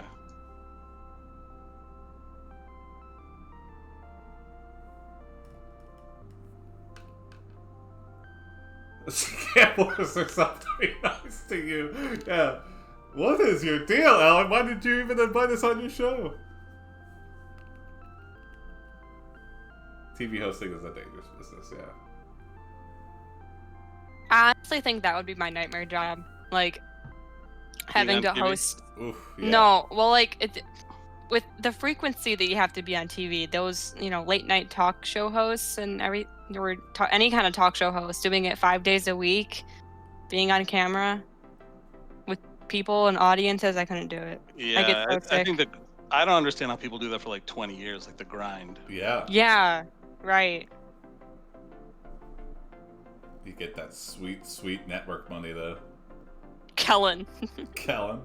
S2: She can't force herself to be nice to you. Yeah. What is your deal, Ellen? Why did you even invite us on your show? TV hosting is a dangerous business, yeah.
S3: I honestly think that would be my nightmare job. Like having
S1: on
S3: to
S1: TV?
S3: host.
S2: Oof, yeah.
S3: No, well, like with the frequency that you have to be on TV, those late night talk show hosts and any kind of talk show host doing it 5 days a week, being on camera with people and audiences, I couldn't do it.
S1: Yeah,
S3: I get so
S1: I
S3: sick.
S1: think that I don't understand how people do that for like 20 years, like the grind.
S2: Yeah.
S3: Yeah, right.
S2: You get that sweet, sweet network money, though.
S3: Kellen.
S2: Kellen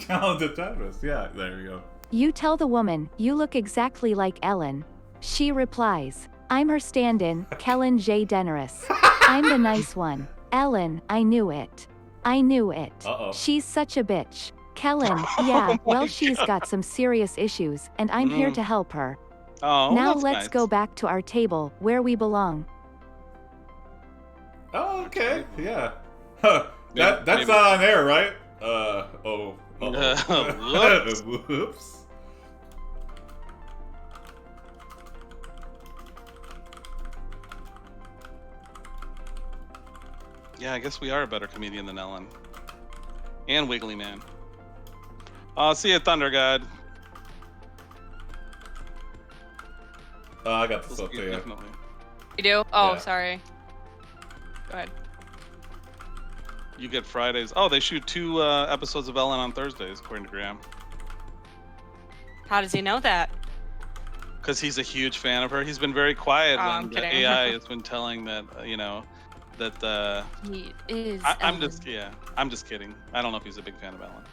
S2: DeGeneres. Yeah, there you go.
S4: You tell the woman, you look exactly like Ellen. She replies, I'm her stand-in, Kellen J. Deneris. I'm the nice one. Ellen, I knew it. I knew it.
S2: Uh-oh.
S4: She's such a bitch. Kellen, yeah,
S1: Oh my
S4: well she's got some serious issues, and I'm here to help her.
S1: Oh,
S4: Now
S1: that's
S4: let's
S1: nice.
S4: go back to our table, where we belong.
S2: Oh, okay. Yeah. Huh. That's
S1: maybe-
S2: not on air, right? Oh.
S1: Whoops.
S2: Whoops.
S1: Yeah, I guess we are a better comedian than Ellen. And Wiggly Man. See you, Thunder God.
S2: I got this
S1: We'll
S2: up
S1: see you
S2: there.
S1: definitely.
S3: You do? Oh,
S2: Yeah.
S3: sorry. Go ahead.
S1: You get Fridays. Oh, they shoot 2 episodes of Ellen on Thursdays, according to Graham.
S3: How does he know that?
S1: Because he's a huge fan of her. He's been very quiet
S3: Oh,
S1: when
S3: I'm
S1: the
S3: kidding.
S1: AI has been telling that, that
S3: He is.
S1: I'm just kidding. I don't know if he's a big fan of Ellen.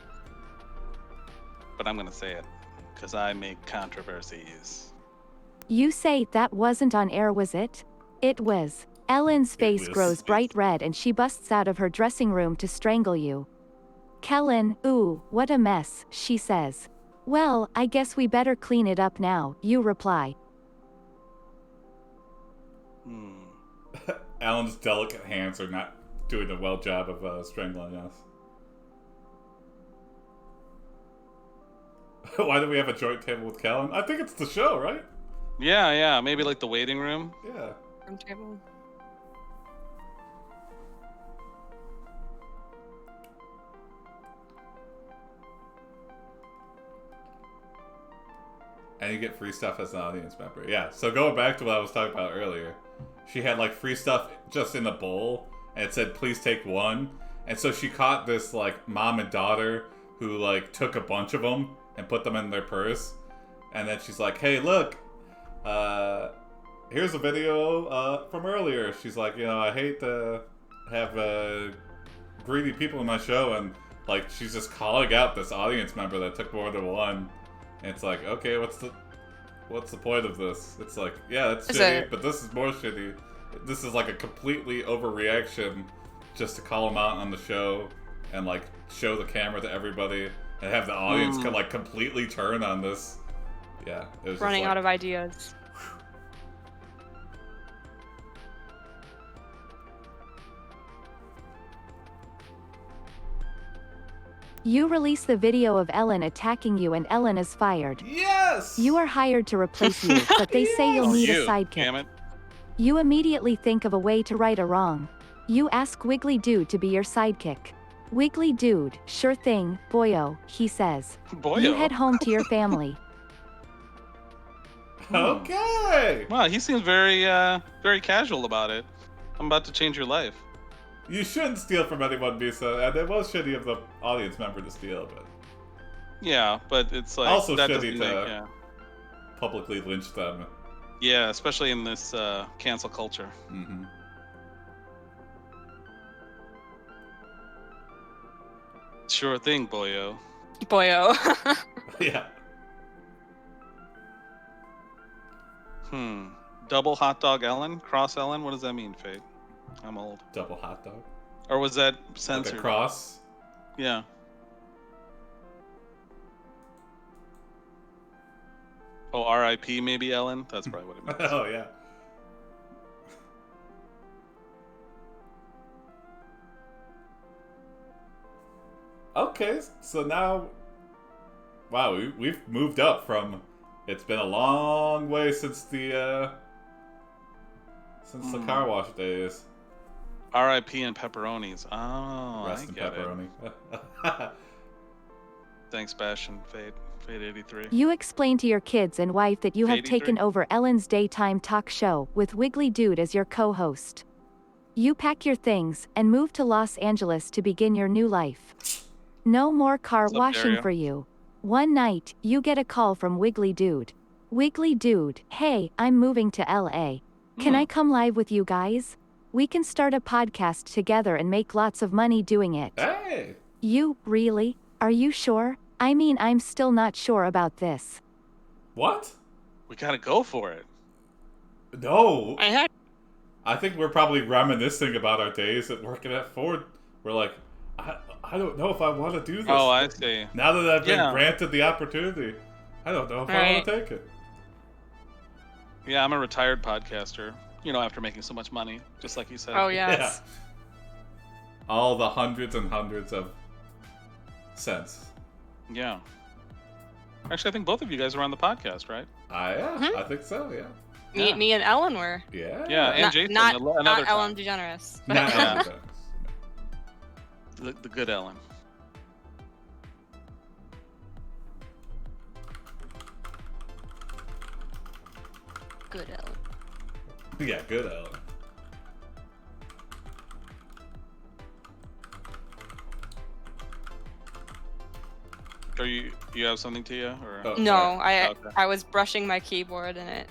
S1: But I'm going to say it. Because I make controversies.
S4: You say that wasn't on air, was it? It was. Ellen's face
S2: was.
S4: grows bright red and she busts out of her dressing room to strangle you. Kellen, ooh, what a mess, she says. Well, I guess we better clean it up now, you reply.
S2: Alan's delicate hands are not doing a well job of strangling us. Why do we have a joint table with Kellen? I think it's the show, right?
S1: Yeah. Maybe like the waiting room.
S2: Yeah.
S3: Room table.
S2: And you get free stuff as an audience member. Yeah, so going back to what I was talking about earlier, she had like free stuff just in a bowl, and it said, please take one. And so she caught this like mom and daughter who like took a bunch of them and put them in their purse. And then she's like, hey, look, here's a video from earlier. She's like, I hate to have greedy people in my show. And like, she's just calling out this audience member that took more than one. And it's like, okay, what's the point of this? It's like, yeah, it's shitty, but this is more shitty. This is like a completely overreaction just to call them out on the show and like show the camera to everybody and have the audience like completely turn on this. Yeah, it was
S3: Running
S2: just, like,
S3: out of ideas.
S4: You release the video of Ellen attacking you and Ellen is fired.
S2: Yes!
S4: You are hired to replace you, but they say you'll
S1: Oh,
S4: need
S1: you,
S4: a sidekick.
S1: damn it.
S4: You immediately think of a way to right a wrong. You ask Wiggly Dude to be your sidekick. Wiggly Dude, sure thing, boyo, he says.
S1: Boyo.
S4: You head home to your family.
S2: Okay!
S1: Wow, he seems very, very casual about it. I'm about to change your life.
S2: You shouldn't steal from anyone, Misa, and it was shitty of the audience member to steal, but
S1: Yeah, but it's like
S2: Also
S1: that
S2: shitty
S1: doesn't make,
S2: to- publicly lynch them.
S1: yeah, especially in this cancel culture.
S2: Mm-hmm.
S1: Sure thing, boyo.
S3: Boyo.
S2: Yeah.
S1: Double hot dog Ellen? Cross Ellen? What does that mean, Fate? I'm old.
S2: Double hot dog.
S1: Or was that
S2: Like
S1: censored?
S2: a cross.
S1: Yeah. Oh, R.I.P. maybe Ellen? That's probably what it means.
S2: Oh, yeah. Okay, so now, wow, we've moved up from. It's been a long way since the car wash days.
S1: R.I.P. and pepperonis. Oh,
S2: Rest
S1: I
S2: in
S1: get it.
S2: pepperoni.
S1: Thanks, Bash and Fade. Fade 83.
S4: You explain to your kids and wife that you have
S1: 83.
S4: taken over Ellen's daytime talk show, with Wiggly Dude as your co-host. You pack your things, and move to Los Angeles to begin your new life. No more car
S1: What's up,
S4: washing
S1: Dario?
S4: for you. One night, you get a call from Wiggly Dude. Wiggly Dude, hey, I'm moving to LA. Can I come live with you guys? We can start a podcast together and make lots of money doing it.
S2: Hey!
S4: You, really? Are you sure? I mean, I'm still not sure about this.
S2: What?
S1: We gotta go for it.
S2: No!
S3: I had
S2: I think we're probably reminiscing about our days at working at Ford. We're like, I don't know if I want to do this.
S1: Oh, I see.
S2: Now that I've been
S1: Yeah.
S2: granted the opportunity, I don't know if I want to take it.
S1: Yeah, I'm a retired podcaster. You know, after making so much money, just like you said.
S3: Oh yes.
S2: All the hundreds and hundreds of cents.
S1: Yeah. Actually, I think both of you guys are on the podcast, right?
S2: I think so. Yeah.
S3: Me and Ellen were.
S2: Yeah.
S1: Yeah, and
S3: Not,
S1: Jason.
S3: not,
S1: another
S3: not
S1: time.
S3: Ellen DeGeneres. But
S2: Not
S1: Yeah.
S2: Ellen.
S1: The good Ellen.
S3: Good Ellen.
S2: Yeah, good Ellen.
S1: Are you have something to you? Or
S2: Oh,
S3: No,
S2: sorry.
S1: Okay.
S3: I was brushing my keyboard and it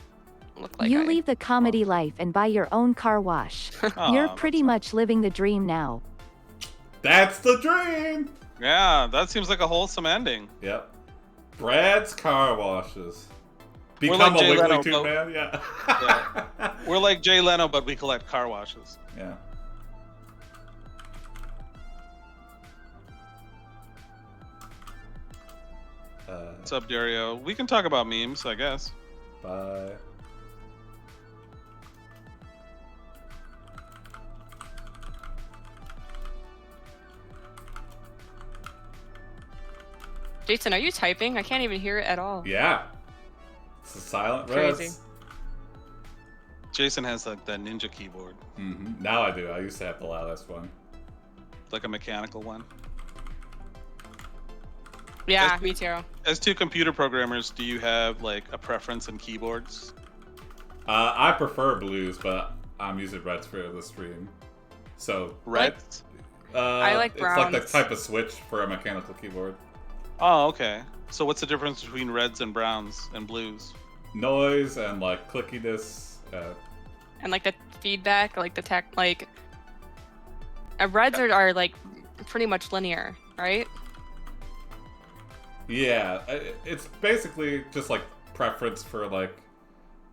S3: looked like
S4: you
S3: I...
S4: leave the comedy life and buy your own car wash. You're
S1: Aw,
S4: pretty
S1: that's
S4: much living the dream now.
S2: That's the dream.
S1: Yeah, that seems like a wholesome ending.
S2: Yep. Brad's car washes.
S1: We're
S2: Become
S1: like
S2: a
S1: Jay
S2: Wiggly
S1: Leno,
S2: Tube
S1: but-
S2: man. Yeah.
S1: We're like Jay Leno, but we collect car washes.
S2: Yeah.
S1: What's up, Dario? We can talk about memes, I guess.
S2: Bye.
S3: Jason, are you typing? I can't even hear it at all.
S2: Yeah. It's a silent
S3: Crazy.
S2: res.
S1: Jason has like that ninja keyboard,
S2: Now I do. I used to have the loudest one.
S1: like a mechanical one.
S3: Yeah,
S1: That's-
S3: me too.
S1: As two computer programmers, do you have like a preference in keyboards?
S2: I prefer blues, but I'm using reds for the stream. So
S1: Red?
S3: I like
S2: It's like the
S3: browns.
S2: type of switch for a mechanical keyboard.
S1: Oh, okay. So what's the difference between reds and browns and blues?
S2: Noise and like clickiness.
S3: And like the feedback, like the tech, like reds are like pretty much linear, right?
S2: Yeah, it's basically just like preference for like,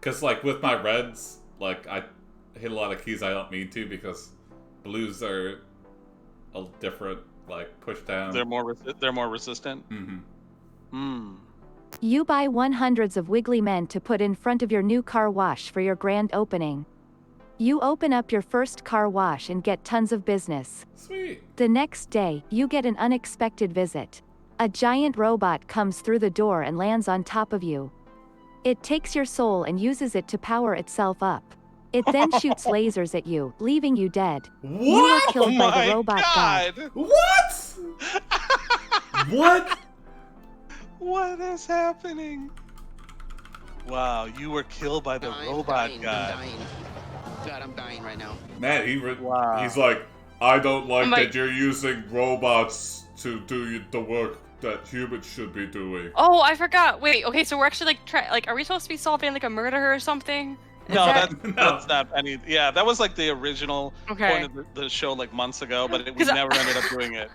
S2: cause like with my reds, like I hit a lot of keys I don't mean to because blues are a different like push down.
S1: They're more resistant.
S2: Mm-hmm.
S1: Hmm.
S4: You buy 100s of Wiggly Men to put in front of your new car wash for your grand opening. You open up your first car wash and get tons of business.
S2: Sweet.
S4: The next day, you get an unexpected visit. A giant robot comes through the door and lands on top of you. It takes your soul and uses it to power itself up. It then shoots lasers at you, leaving you dead. You were
S2: What?
S4: killed by
S1: my
S4: the robot god.
S2: What? What?
S1: What is happening? Wow, you were killed by the robot god.
S5: I'm dying. God, I'm dying right now.
S2: Man,
S1: Wow.
S2: he's like, I don't like
S3: my-
S2: that you're using robots to do the work that humans should be doing.
S3: Oh, I forgot. Wait, okay, so we're actually like, are we supposed to be solving like a murder or something? Is
S1: No,
S3: that-
S1: that's not any. Yeah, that was like the original
S3: Okay.
S1: point of the show like months ago, but we
S3: 'Cause
S1: never ended up doing it.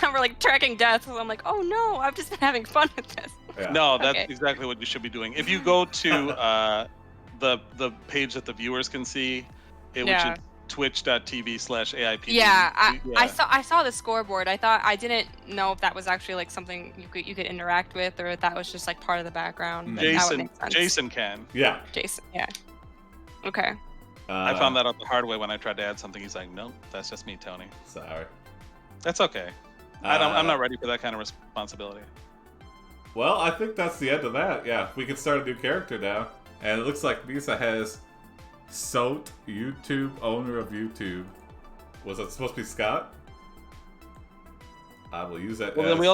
S3: Now we're like tracking deaths. So I'm like, oh no, I've just been having fun with this.
S2: Yeah.
S1: No, that's
S3: Okay.
S1: exactly what you should be doing. If you go to the page that the viewers can see, which
S3: Yeah.
S1: is twitch.tv/AiPD.
S3: Yeah, I saw the scoreboard. I didn't know if that was actually like something you could interact with, or if that was just like part of the background. but that would make sense.
S1: Jason can.
S2: Yeah.
S3: Jason, yeah. Okay.
S1: I found that out the hard way when I tried to add something. He's like, "Nope, that's just me, Tony."
S2: Sorry.
S1: That's okay. I'm not ready for that kind of responsibility.
S2: Well, I think that's the end of that. Yeah, we can start a new character now. And it looks like Misa has Soat, YouTube, owner of YouTube. Was it supposed to be Scott? I will use that.
S1: Well, then we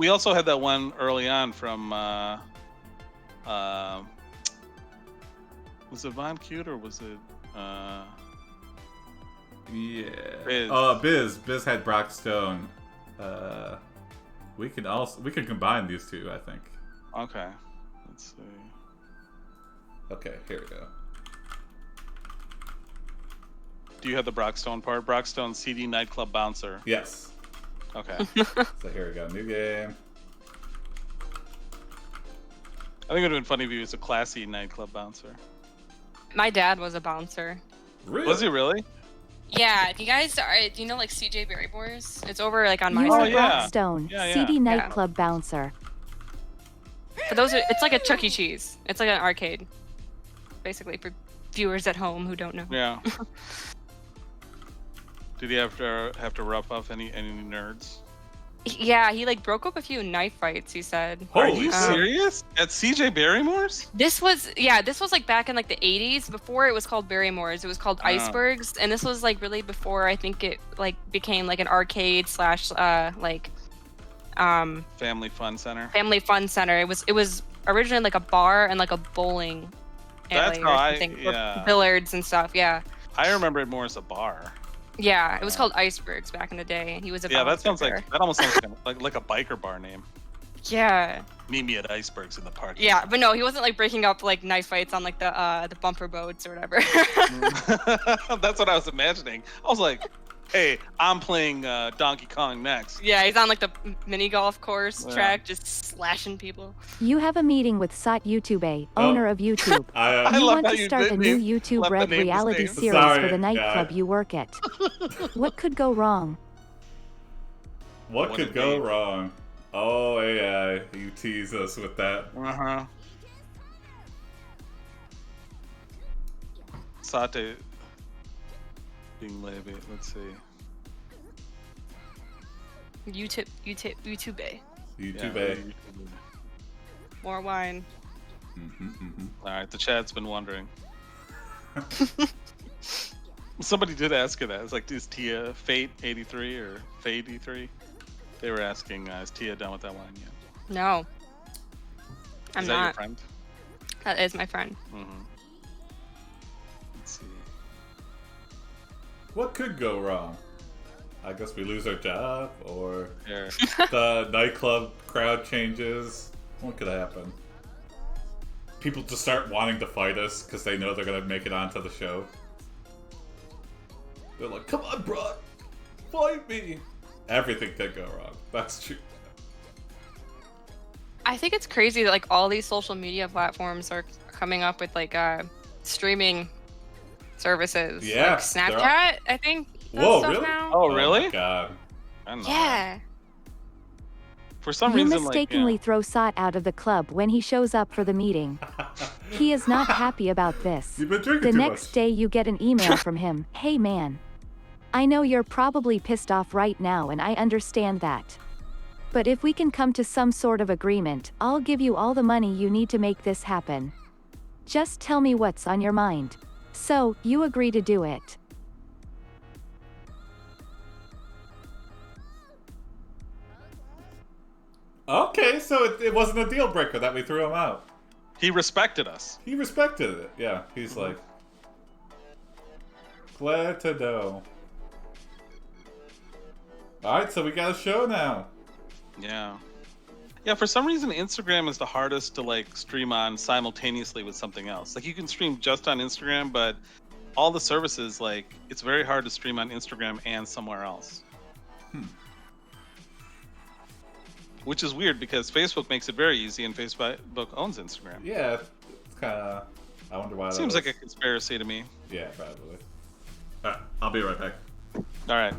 S1: also had that one early on from was it Von Cute or was it
S2: Yeah.
S1: Biz.
S2: Biz had Brock Stone. We can combine these two, I think.
S1: Okay. Let's see.
S2: Okay, here we go.
S1: Do you have the Brockstone part? Brockstone CD nightclub bouncer.
S2: Yes.
S1: Okay.
S2: So here we go. New game.
S1: I think it would have been funny if he was a classy nightclub bouncer.
S3: My dad was a bouncer.
S2: Really?
S1: Was he really?
S3: Yeah, if you guys are, do you know like CJ Berry Boys? It's over like on my
S4: You
S1: Oh,
S4: are
S3: side.
S1: yeah.
S4: Brock Stone,
S1: Yeah, yeah.
S4: CD
S3: Yeah.
S4: nightclub bouncer.
S3: But it's like a Chuck E. Cheese. It's like an arcade. basically for viewers at home who don't know.
S1: Yeah. Did he have to rough off any nerds?
S3: Yeah, he like broke up a few knife fights. He said.
S1: Are
S2: Holy
S1: you
S2: shit.
S1: serious? At CJ Barrymore's?
S3: This was like back in like the 80s. Before it was called Barrymore's, it was called
S1: Oh.
S3: Icebergs, and this was like really before I think it like became like an arcade slash
S1: Family fun center.
S3: family fun center. It was originally like a bar and like a bowling
S1: That's
S3: alley
S1: how
S3: or something, or
S1: yeah.
S3: billiards and stuff. Yeah,
S1: I remember it more as a bar.
S3: yeah. It was called Icebergs back in the day, and he was a
S1: Yeah, that
S3: bouncer
S1: sounds
S3: there.
S1: like that almost sounds like a biker bar name.
S3: Yeah,
S1: Meet me at Icebergs in the park.
S3: yeah, but no, he wasn't like breaking up like knife fights on like the bumper boats or whatever.
S1: That's what I was imagining. I was like, hey, I'm playing Donkey Kong next.
S3: Yeah, he's on like the mini golf course
S1: Yeah.
S3: track, just slashing people.
S4: You have a meeting with Sot YouTube, owner of YouTube.
S1: I
S4: You
S1: love
S4: want
S1: how
S4: to
S1: you
S4: start a
S1: did
S4: new
S1: name-
S4: YouTube
S1: let the
S4: Red
S1: name
S4: reality
S1: stay.
S4: series
S2: Sorry,
S4: for the nightclub
S2: guy.
S4: you work at. What could go wrong?
S2: What
S1: What
S2: could
S1: a
S2: go
S1: date.
S2: wrong? Oh, AI, you tease us with that.
S1: Uh-huh. Sate being levy. Let's see.
S3: YouTube.
S2: YouTube.
S1: Yeah,
S3: More wine.
S1: all right, the chat's been wondering. Somebody did ask her that. It's like, is Tia Fate 83 or Fate 83? They were asking, is Tia done with that wine yet?
S3: No, I'm
S1: Is that your
S3: not.
S1: friend?
S3: That is my friend.
S1: Mm-hmm. Let's see.
S2: What could go wrong? I guess we lose our job, or
S1: Here.
S2: the nightclub crowd changes. What could happen? People just start wanting to fight us because they know they're gonna make it onto the show. They're like, "Come on, bro, fight me!" Everything could go wrong. That's true.
S3: I think it's crazy that like all these social media platforms are coming up with like streaming services.
S2: Yeah,
S3: Like Snapchat, I think. does
S2: Whoa,
S3: stuff
S2: really?
S3: Now.
S1: Oh,
S2: my
S1: really?
S2: God.
S1: I don't know.
S3: Yeah.
S1: For some
S4: You
S1: reason,
S4: mistakenly
S1: like,
S4: throw Sot out of the club when he shows up for the meeting. He is not happy about this.
S2: You've been drinking
S4: The
S2: too
S4: next
S2: much.
S4: day you get an email from him. Hey man. I know you're probably pissed off right now and I understand that. But if we can come to some sort of agreement, I'll give you all the money you need to make this happen. Just tell me what's on your mind. So, you agree to do it.
S2: Okay, so it wasn't a deal breaker that we threw him out.
S1: he respected us.
S2: He respected it. Yeah, he's like, glad to know. Alright, so we got a show now.
S1: Yeah. Yeah, for some reason, Instagram is the hardest to like stream on simultaneously with something else. Like you can stream just on Instagram, but all the services, like it's very hard to stream on Instagram and somewhere else. Which is weird because Facebook makes it very easy and Facebook owns Instagram.
S2: Yeah, it's kind of. I wonder why.
S1: Seems
S2: that
S1: like a conspiracy to me.
S2: Yeah, probably. Alright, I'll be right back.
S1: All right.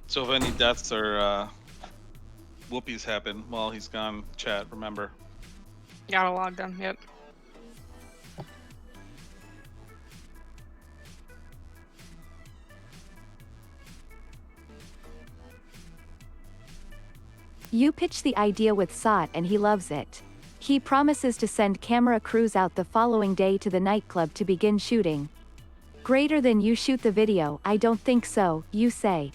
S1: So if any deaths or whoopies happen while he's gone, chat, remember.
S3: Gotta log them. Yep.
S4: You pitch the idea with Sot and he loves it. He promises to send camera crews out the following day to the nightclub to begin shooting. Greater than you shoot the video, I don't think so, you say.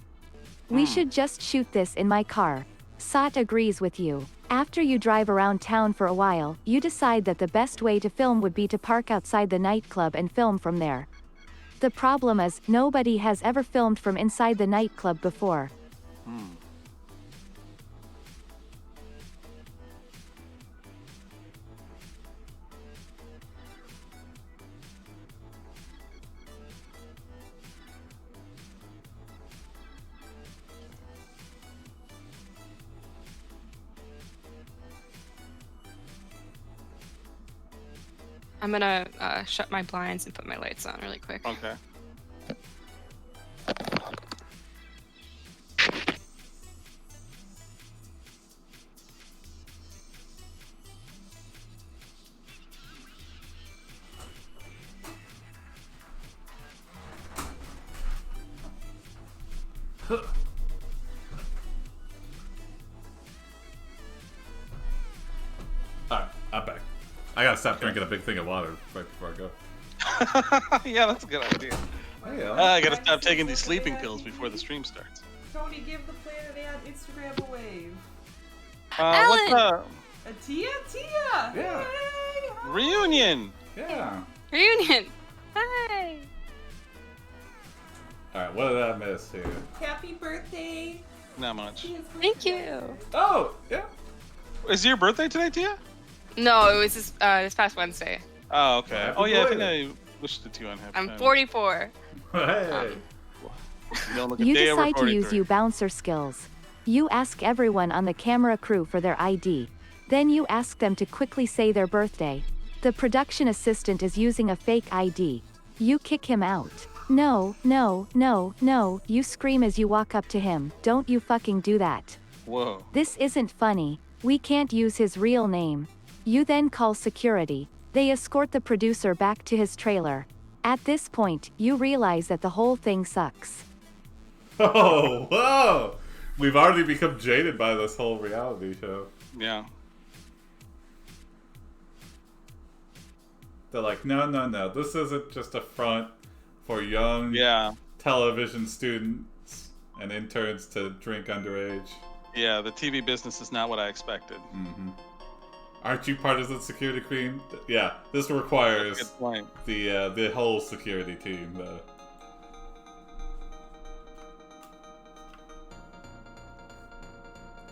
S4: We should just shoot this in my car. Sot agrees with you. After you drive around town for a while, you decide that the best way to film would be to park outside the nightclub and film from there. The problem is, nobody has ever filmed from inside the nightclub before.
S3: I'm gonna shut my blinds and put my lights on really quick.
S1: Okay.
S2: Alright, I'm back. I gotta stop drinking a big thing of water right before I go.
S1: Yeah, that's a good idea.
S2: Oh, yeah.
S1: I gotta stop taking these sleeping pills before the stream starts.
S6: Tony, give the Planet Ad Instagram a wave.
S1: What's
S3: Alan!
S6: A Tia? Tia!
S2: Yeah.
S6: Hey, hi.
S1: reunion?
S2: Yeah.
S3: Reunion. Hi.
S2: Alright, what did I miss here?
S6: Happy birthday.
S1: Not much.
S6: Tia's
S3: Thank
S6: birthday.
S3: you.
S2: Oh, yeah.
S1: Is it your birthday today, Tia?
S3: No, it was this past Wednesday.
S1: Oh, okay.
S2: Happy
S1: Oh, yeah, I think
S2: belated.
S1: I wished it to you on happy
S3: I'm
S1: time.
S3: 44.
S2: Hey.
S1: You don't look a
S4: You
S1: day over
S4: decide to use
S1: 43.
S4: you bouncer skills. You ask everyone on the camera crew for their ID. Then you ask them to quickly say their birthday. The production assistant is using a fake ID. You kick him out. No, no, no, no, you scream as you walk up to him. Don't you fucking do that.
S1: Whoa.
S4: This isn't funny. We can't use his real name. You then call security. They escort the producer back to his trailer. At this point, you realize that the whole thing sucks.
S2: Oh, whoa! We've already become jaded by this whole reality show.
S1: Yeah.
S2: They're like, no, no, no. This isn't just a front for young
S1: Yeah.
S2: television students and interns to drink underage.
S1: Yeah, the TV business is not what I expected.
S2: Mm-hmm. Aren't you part of the security team? Yeah, this requires
S1: Good point.
S2: the whole security team, though.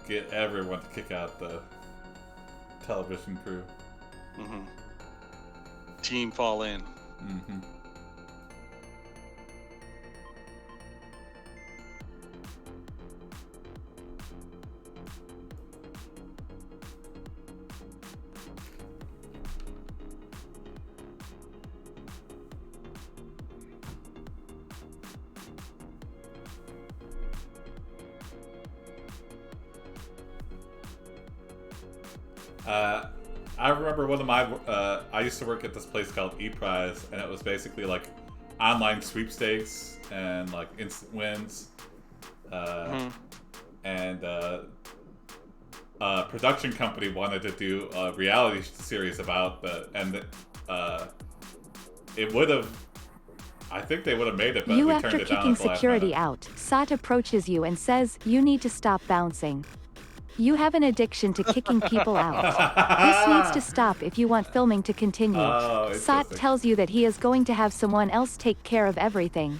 S2: Get everyone to kick out the television crew.
S1: Mm-hmm. Team fall in.
S2: Mm-hmm. I remember one of my, I used to work at this place called ePrize, and it was basically like online sweepstakes and like instant wins. And a production company wanted to do a reality series about it would have, I think they would have made it, but
S4: You,
S2: we
S4: after
S2: turned it down
S4: kicking
S2: at the last
S4: security
S2: minute.
S4: out, Sat approaches you and says, you need to stop bouncing. You have an addiction to kicking people out. This needs to stop if you want filming to continue.
S2: Oh,
S4: Sat
S2: interesting.
S4: tells you that he is going to have someone else take care of everything.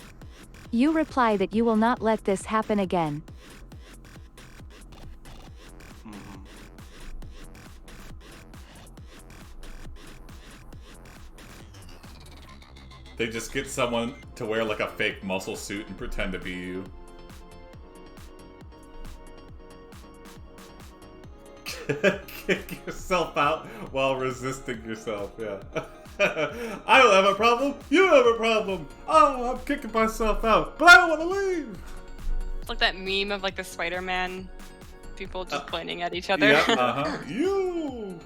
S4: You reply that you will not let this happen again.
S2: They just get someone to wear like a fake muscle suit and pretend to be you. Kick yourself out while resisting yourself, yeah. I don't have a problem, you have a problem! Oh, I'm kicking myself out, but I don't want to leave!
S3: It's like that meme of like the Spider-Man people just pointing at each other.
S2: Yeah, uh-huh. You!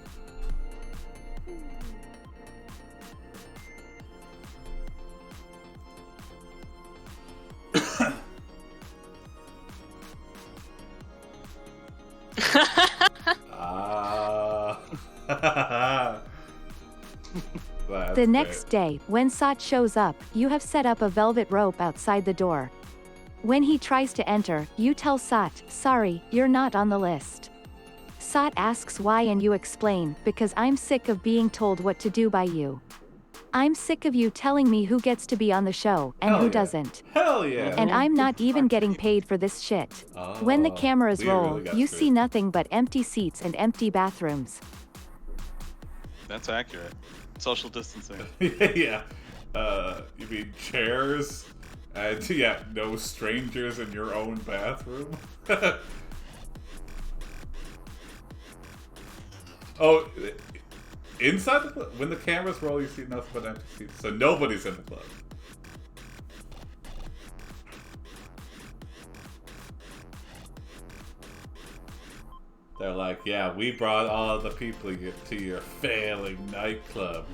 S4: The next day, when Sat shows up, you have set up a velvet rope outside the door. When he tries to enter, you tell Sat, sorry, you're not on the list. Sat asks why and you explain, because I'm sick of being told what to do by you. I'm sick of you telling me who gets to be on the show, and
S2: Hell
S4: who
S2: yeah.
S4: doesn't.
S2: Hell yeah!
S4: And I'm not even getting paid for this shit. When the
S2: Oh,
S4: cameras
S2: we
S4: roll,
S2: really got
S4: you
S2: screwed.
S4: see nothing but empty seats and empty bathrooms.
S1: That's accurate. Social distancing.
S2: Yeah. You mean chairs? And yeah, no strangers in your own bathroom? Oh, inside the club? When the cameras roll, you see nothing but empty seats. So nobody's in the club. They're like, yeah, we brought all the people to your failing nightclub.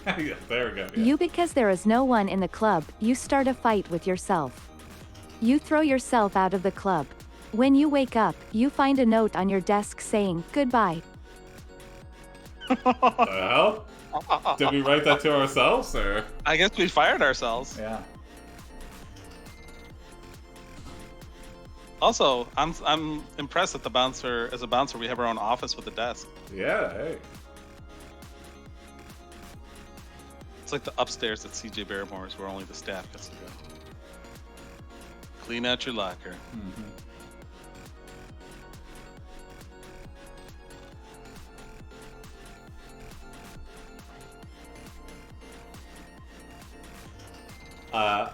S2: Yeah, there we go. Yeah.
S4: You, because there is no one in the club, you start a fight with yourself. You throw yourself out of the club. When you wake up, you find a note on your desk saying, goodbye.
S2: The hell? Did we write that to ourselves, or?
S1: I guess we fired ourselves.
S2: Yeah.
S1: Also, I'm impressed that as a bouncer, we have our own office with a desk.
S2: Yeah, hey.
S1: It's like the upstairs at CJ Barrymore's where only the staff gets to go. Clean out your locker.
S2: Mm-hmm.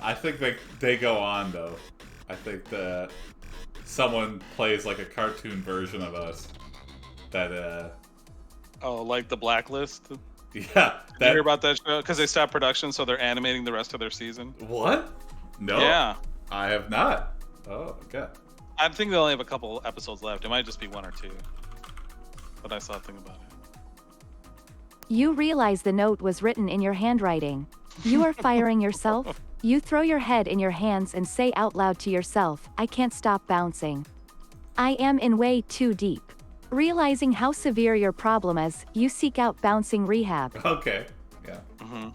S2: I think they go on though. I think that someone plays like a cartoon version of us. That
S1: Oh, like the Blacklist?
S2: yeah.
S1: Did you hear about that show? Because they stopped production, so they're animating the rest of their season.
S2: What? No.
S1: Yeah.
S2: I have not. Oh, okay.
S1: I think they only have a couple episodes left. It might just be one or two. But I saw a thing about it.
S4: You realize the note was written in your handwriting. You are firing yourself. You throw your head in your hands and say out loud to yourself, I can't stop bouncing. I am in way too deep. Realizing how severe your problem is, you seek out bouncing rehab.
S2: Okay. Yeah.
S1: Mm-hmm.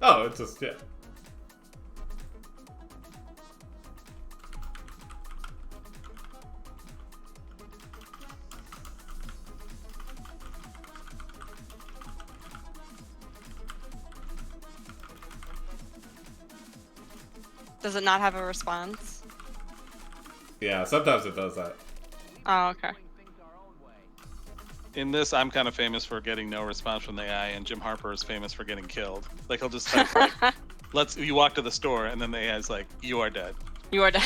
S2: Oh, it's just yeah.
S3: Does it not have a response?
S2: Yeah, sometimes it does that.
S3: Oh, okay.
S1: In this, I'm kind of famous for getting no response from the AI, and Jim Harper is famous for getting killed. Like, he'll just type, like, you walk to the store, and then the AI is like, you are dead.
S3: You are done.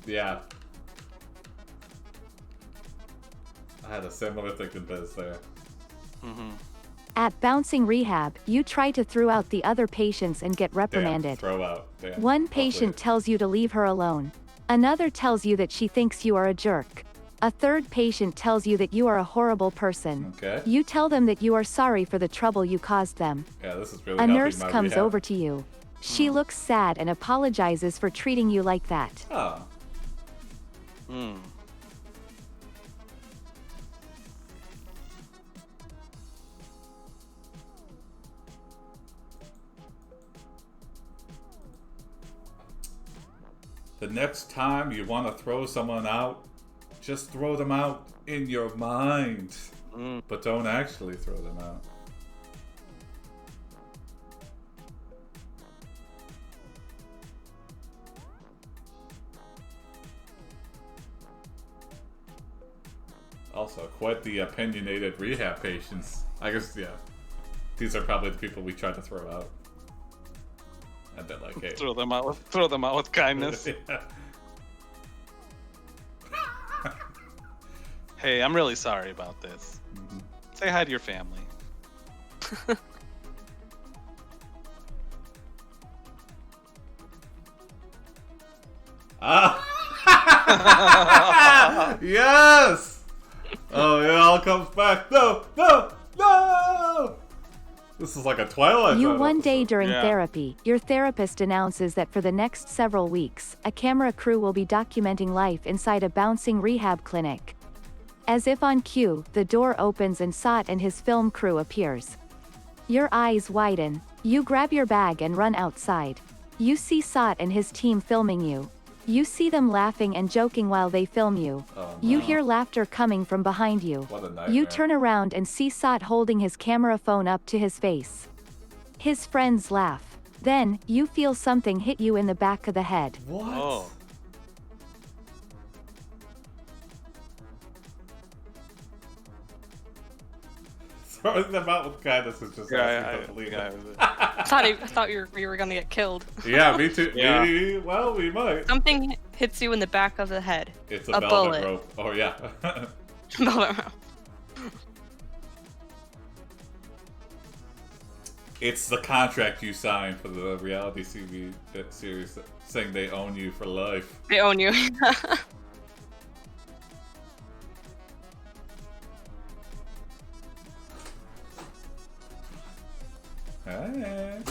S2: Yeah. I had a similar thing to Biz there.
S1: Mm-hmm.
S4: At bouncing rehab, you try to throw out the other patients and get reprimanded.
S2: Damn, throw out. Damn.
S4: One patient tells you to leave her alone. Another tells you that she thinks you are a jerk. A third patient tells you that you are a horrible person.
S2: Okay.
S4: You tell them that you are sorry for the trouble you caused them.
S2: Yeah, this is really
S4: A
S2: helping
S4: nurse
S2: my
S4: comes
S2: rehab.
S4: over to you. She looks sad and apologizes for treating you like that.
S2: Oh.
S1: Hmm.
S2: The next time you want to throw someone out, just throw them out in your mind.
S1: Mm.
S2: But don't actually throw them out. Also, quite the opinionated rehab patients. I guess, yeah. These are probably the people we try to throw out. And they're like, hey.
S1: Throw them out with kindness.
S2: Yeah.
S1: Hey, I'm really sorry about this.
S2: Mhm.
S1: Say hi to your family.
S2: Ah! Yes! Oh, it all comes back. No, no, no! This is like a Twilight
S4: You
S2: Zone
S4: one day
S2: episode.
S4: during
S1: Yeah.
S4: therapy, your therapist announces that for the next several weeks, a camera crew will be documenting life inside a bouncing rehab clinic. As if on cue, the door opens and Sot and his film crew appears. Your eyes widen. You grab your bag and run outside. You see Sot and his team filming you. You see them laughing and joking while they film you.
S2: Oh,
S4: You
S2: no.
S4: hear laughter coming from behind you.
S2: What a nightmare.
S4: You turn around and see Sot holding his camera phone up to his face. His friends laugh. Then, you feel something hit you in the back of the head.
S2: What?
S1: Oh.
S2: Throwing them out with kindness is just asking to believe it.
S3: I thought you were gonna get killed.
S2: Yeah, me too.
S1: Yeah.
S2: Well, we might.
S3: Something hits you in the back of the head.
S2: It's a
S3: a
S2: velvet
S3: bullet.
S2: rope. Oh, yeah. It's the contract you signed for the reality TV series saying they own you for life.
S3: They own you.
S2: Hey.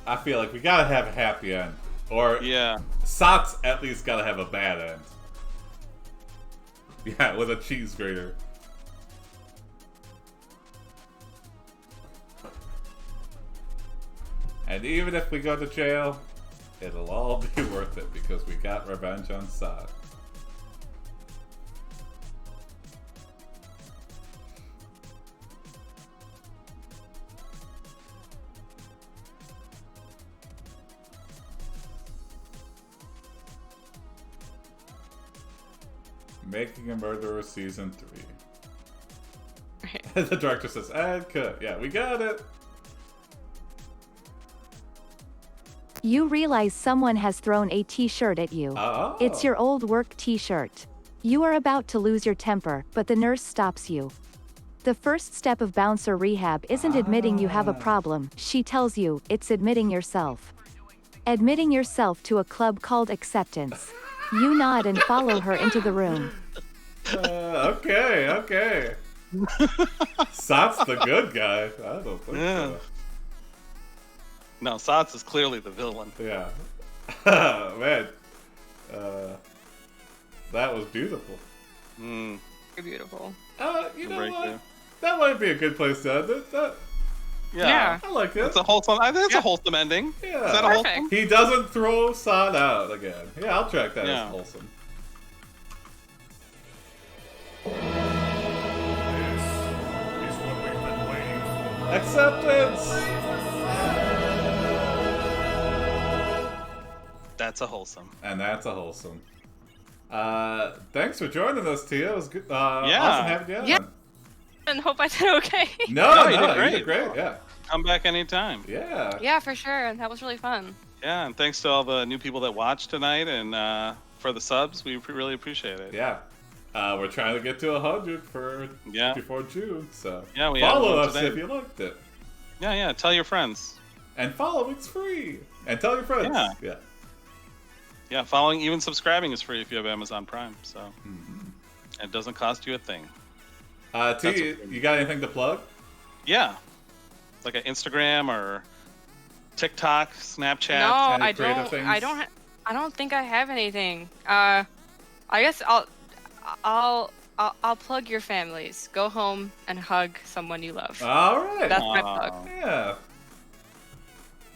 S2: I feel like we gotta have a happy end. Or
S1: Yeah.
S2: Socks at least gotta have a bad end. Yeah, with a cheese grater. And even if we go to jail, it'll all be worth it because we got revenge on Sod. Making a Murderer Season 3. The director says, "Add cut." Yeah, we got it.
S4: You realize someone has thrown a t-shirt at you.
S2: Oh.
S4: It's your old work t-shirt. You are about to lose your temper, but the nurse stops you. The first step of bouncer rehab isn't admitting you have a problem, she tells you, it's admitting yourself. Admitting yourself to a club called Acceptance. You nod and follow her into the room.
S2: Okay. Sot's the good guy. I don't think so.
S1: No, Sots is clearly the villain.
S2: Yeah. Man. That was beautiful.
S1: Mm.
S3: Beautiful.
S2: You know
S1: Right
S2: what?
S1: there.
S2: That might be a good place to end it.
S3: Yeah.
S2: I like it.
S1: It's a wholesome. I think it's a wholesome ending.
S2: Yeah.
S1: Is that a
S3: Perfect.
S1: wholesome?
S2: He doesn't throw Sod out again. Yeah, I'll track that
S1: Yeah.
S2: as wholesome.
S7: This is what we've been waiting for.
S2: Acceptance!
S1: That's a wholesome.
S2: And that's a wholesome. Thanks for joining us, Tia. It was good.
S1: Yeah.
S2: Awesome having you on.
S3: Yeah. And hope I did okay.
S2: No,
S1: you did great.
S2: You did great. Yeah.
S1: Come back anytime.
S2: Yeah.
S3: Yeah, for sure. That was really fun.
S1: Yeah, and thanks to all the new people that watched tonight and for the subs. We really appreciate it.
S2: Yeah. We're trying to get to 100 for
S1: Yeah.
S2: before June, so
S1: Yeah, we
S2: follow
S1: have
S2: us
S1: one today.
S2: if you liked it.
S1: Yeah. Tell your friends.
S2: And following's free. And tell your friends.
S1: Yeah. Yeah, following, even subscribing is free if you have Amazon Prime. So it doesn't cost you a thing.
S2: T, you got anything to plug?
S1: Yeah, like an Instagram or TikTok, Snapchat.
S3: No,
S2: Any
S3: I
S2: creative
S3: don't.
S2: things?
S3: I don't think I have anything. I guess I'll plug your families. Go home and hug someone you love.
S2: All right.
S3: That's my
S1: Aw.
S3: plug.
S2: Yeah.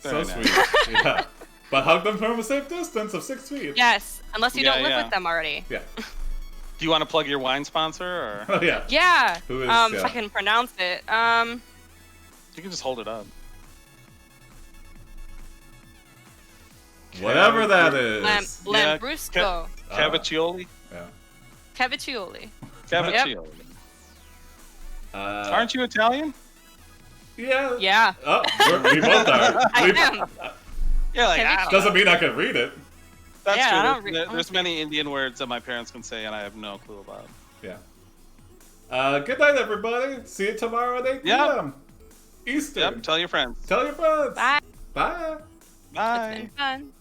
S1: Very
S2: So
S1: nice.
S2: sweet. Yeah. But hug them from a safe distance of 6 feet.
S3: Yes, unless you
S1: Yeah,
S3: don't live
S1: yeah.
S3: with them already.
S2: Yeah.
S1: Do you want to plug your wine sponsor, or
S2: Oh, yeah.
S3: Yeah.
S2: Who is,
S3: If
S2: yeah.
S3: I can pronounce it.
S1: you can just hold it up?
S2: Whatever that is.
S1: Yeah,
S3: Lambrusco.
S1: Caviccioli.
S2: Yeah.
S3: Caviccioli.
S1: Caviccioli.
S2: Uh,
S1: Aren't you Italian?
S2: Yeah.
S3: Yeah.
S2: Oh, we both are.
S3: I
S2: We-
S3: am.
S1: Yeah, like
S3: Caviccioli.
S2: Doesn't mean I can read it.
S1: That's
S3: Yeah, I
S1: true.
S3: don't
S1: There's,
S3: re-
S1: there's many Indian words that my parents can say, and I have no clue about.
S2: Yeah. Good night, everybody. See you tomorrow at 8
S1: Yeah.
S2: p.m. Eastern.
S1: Yep. Tell your friends.
S2: Tell your friends.
S3: Bye.
S2: Bye.
S1: Bye.
S3: It's been fun.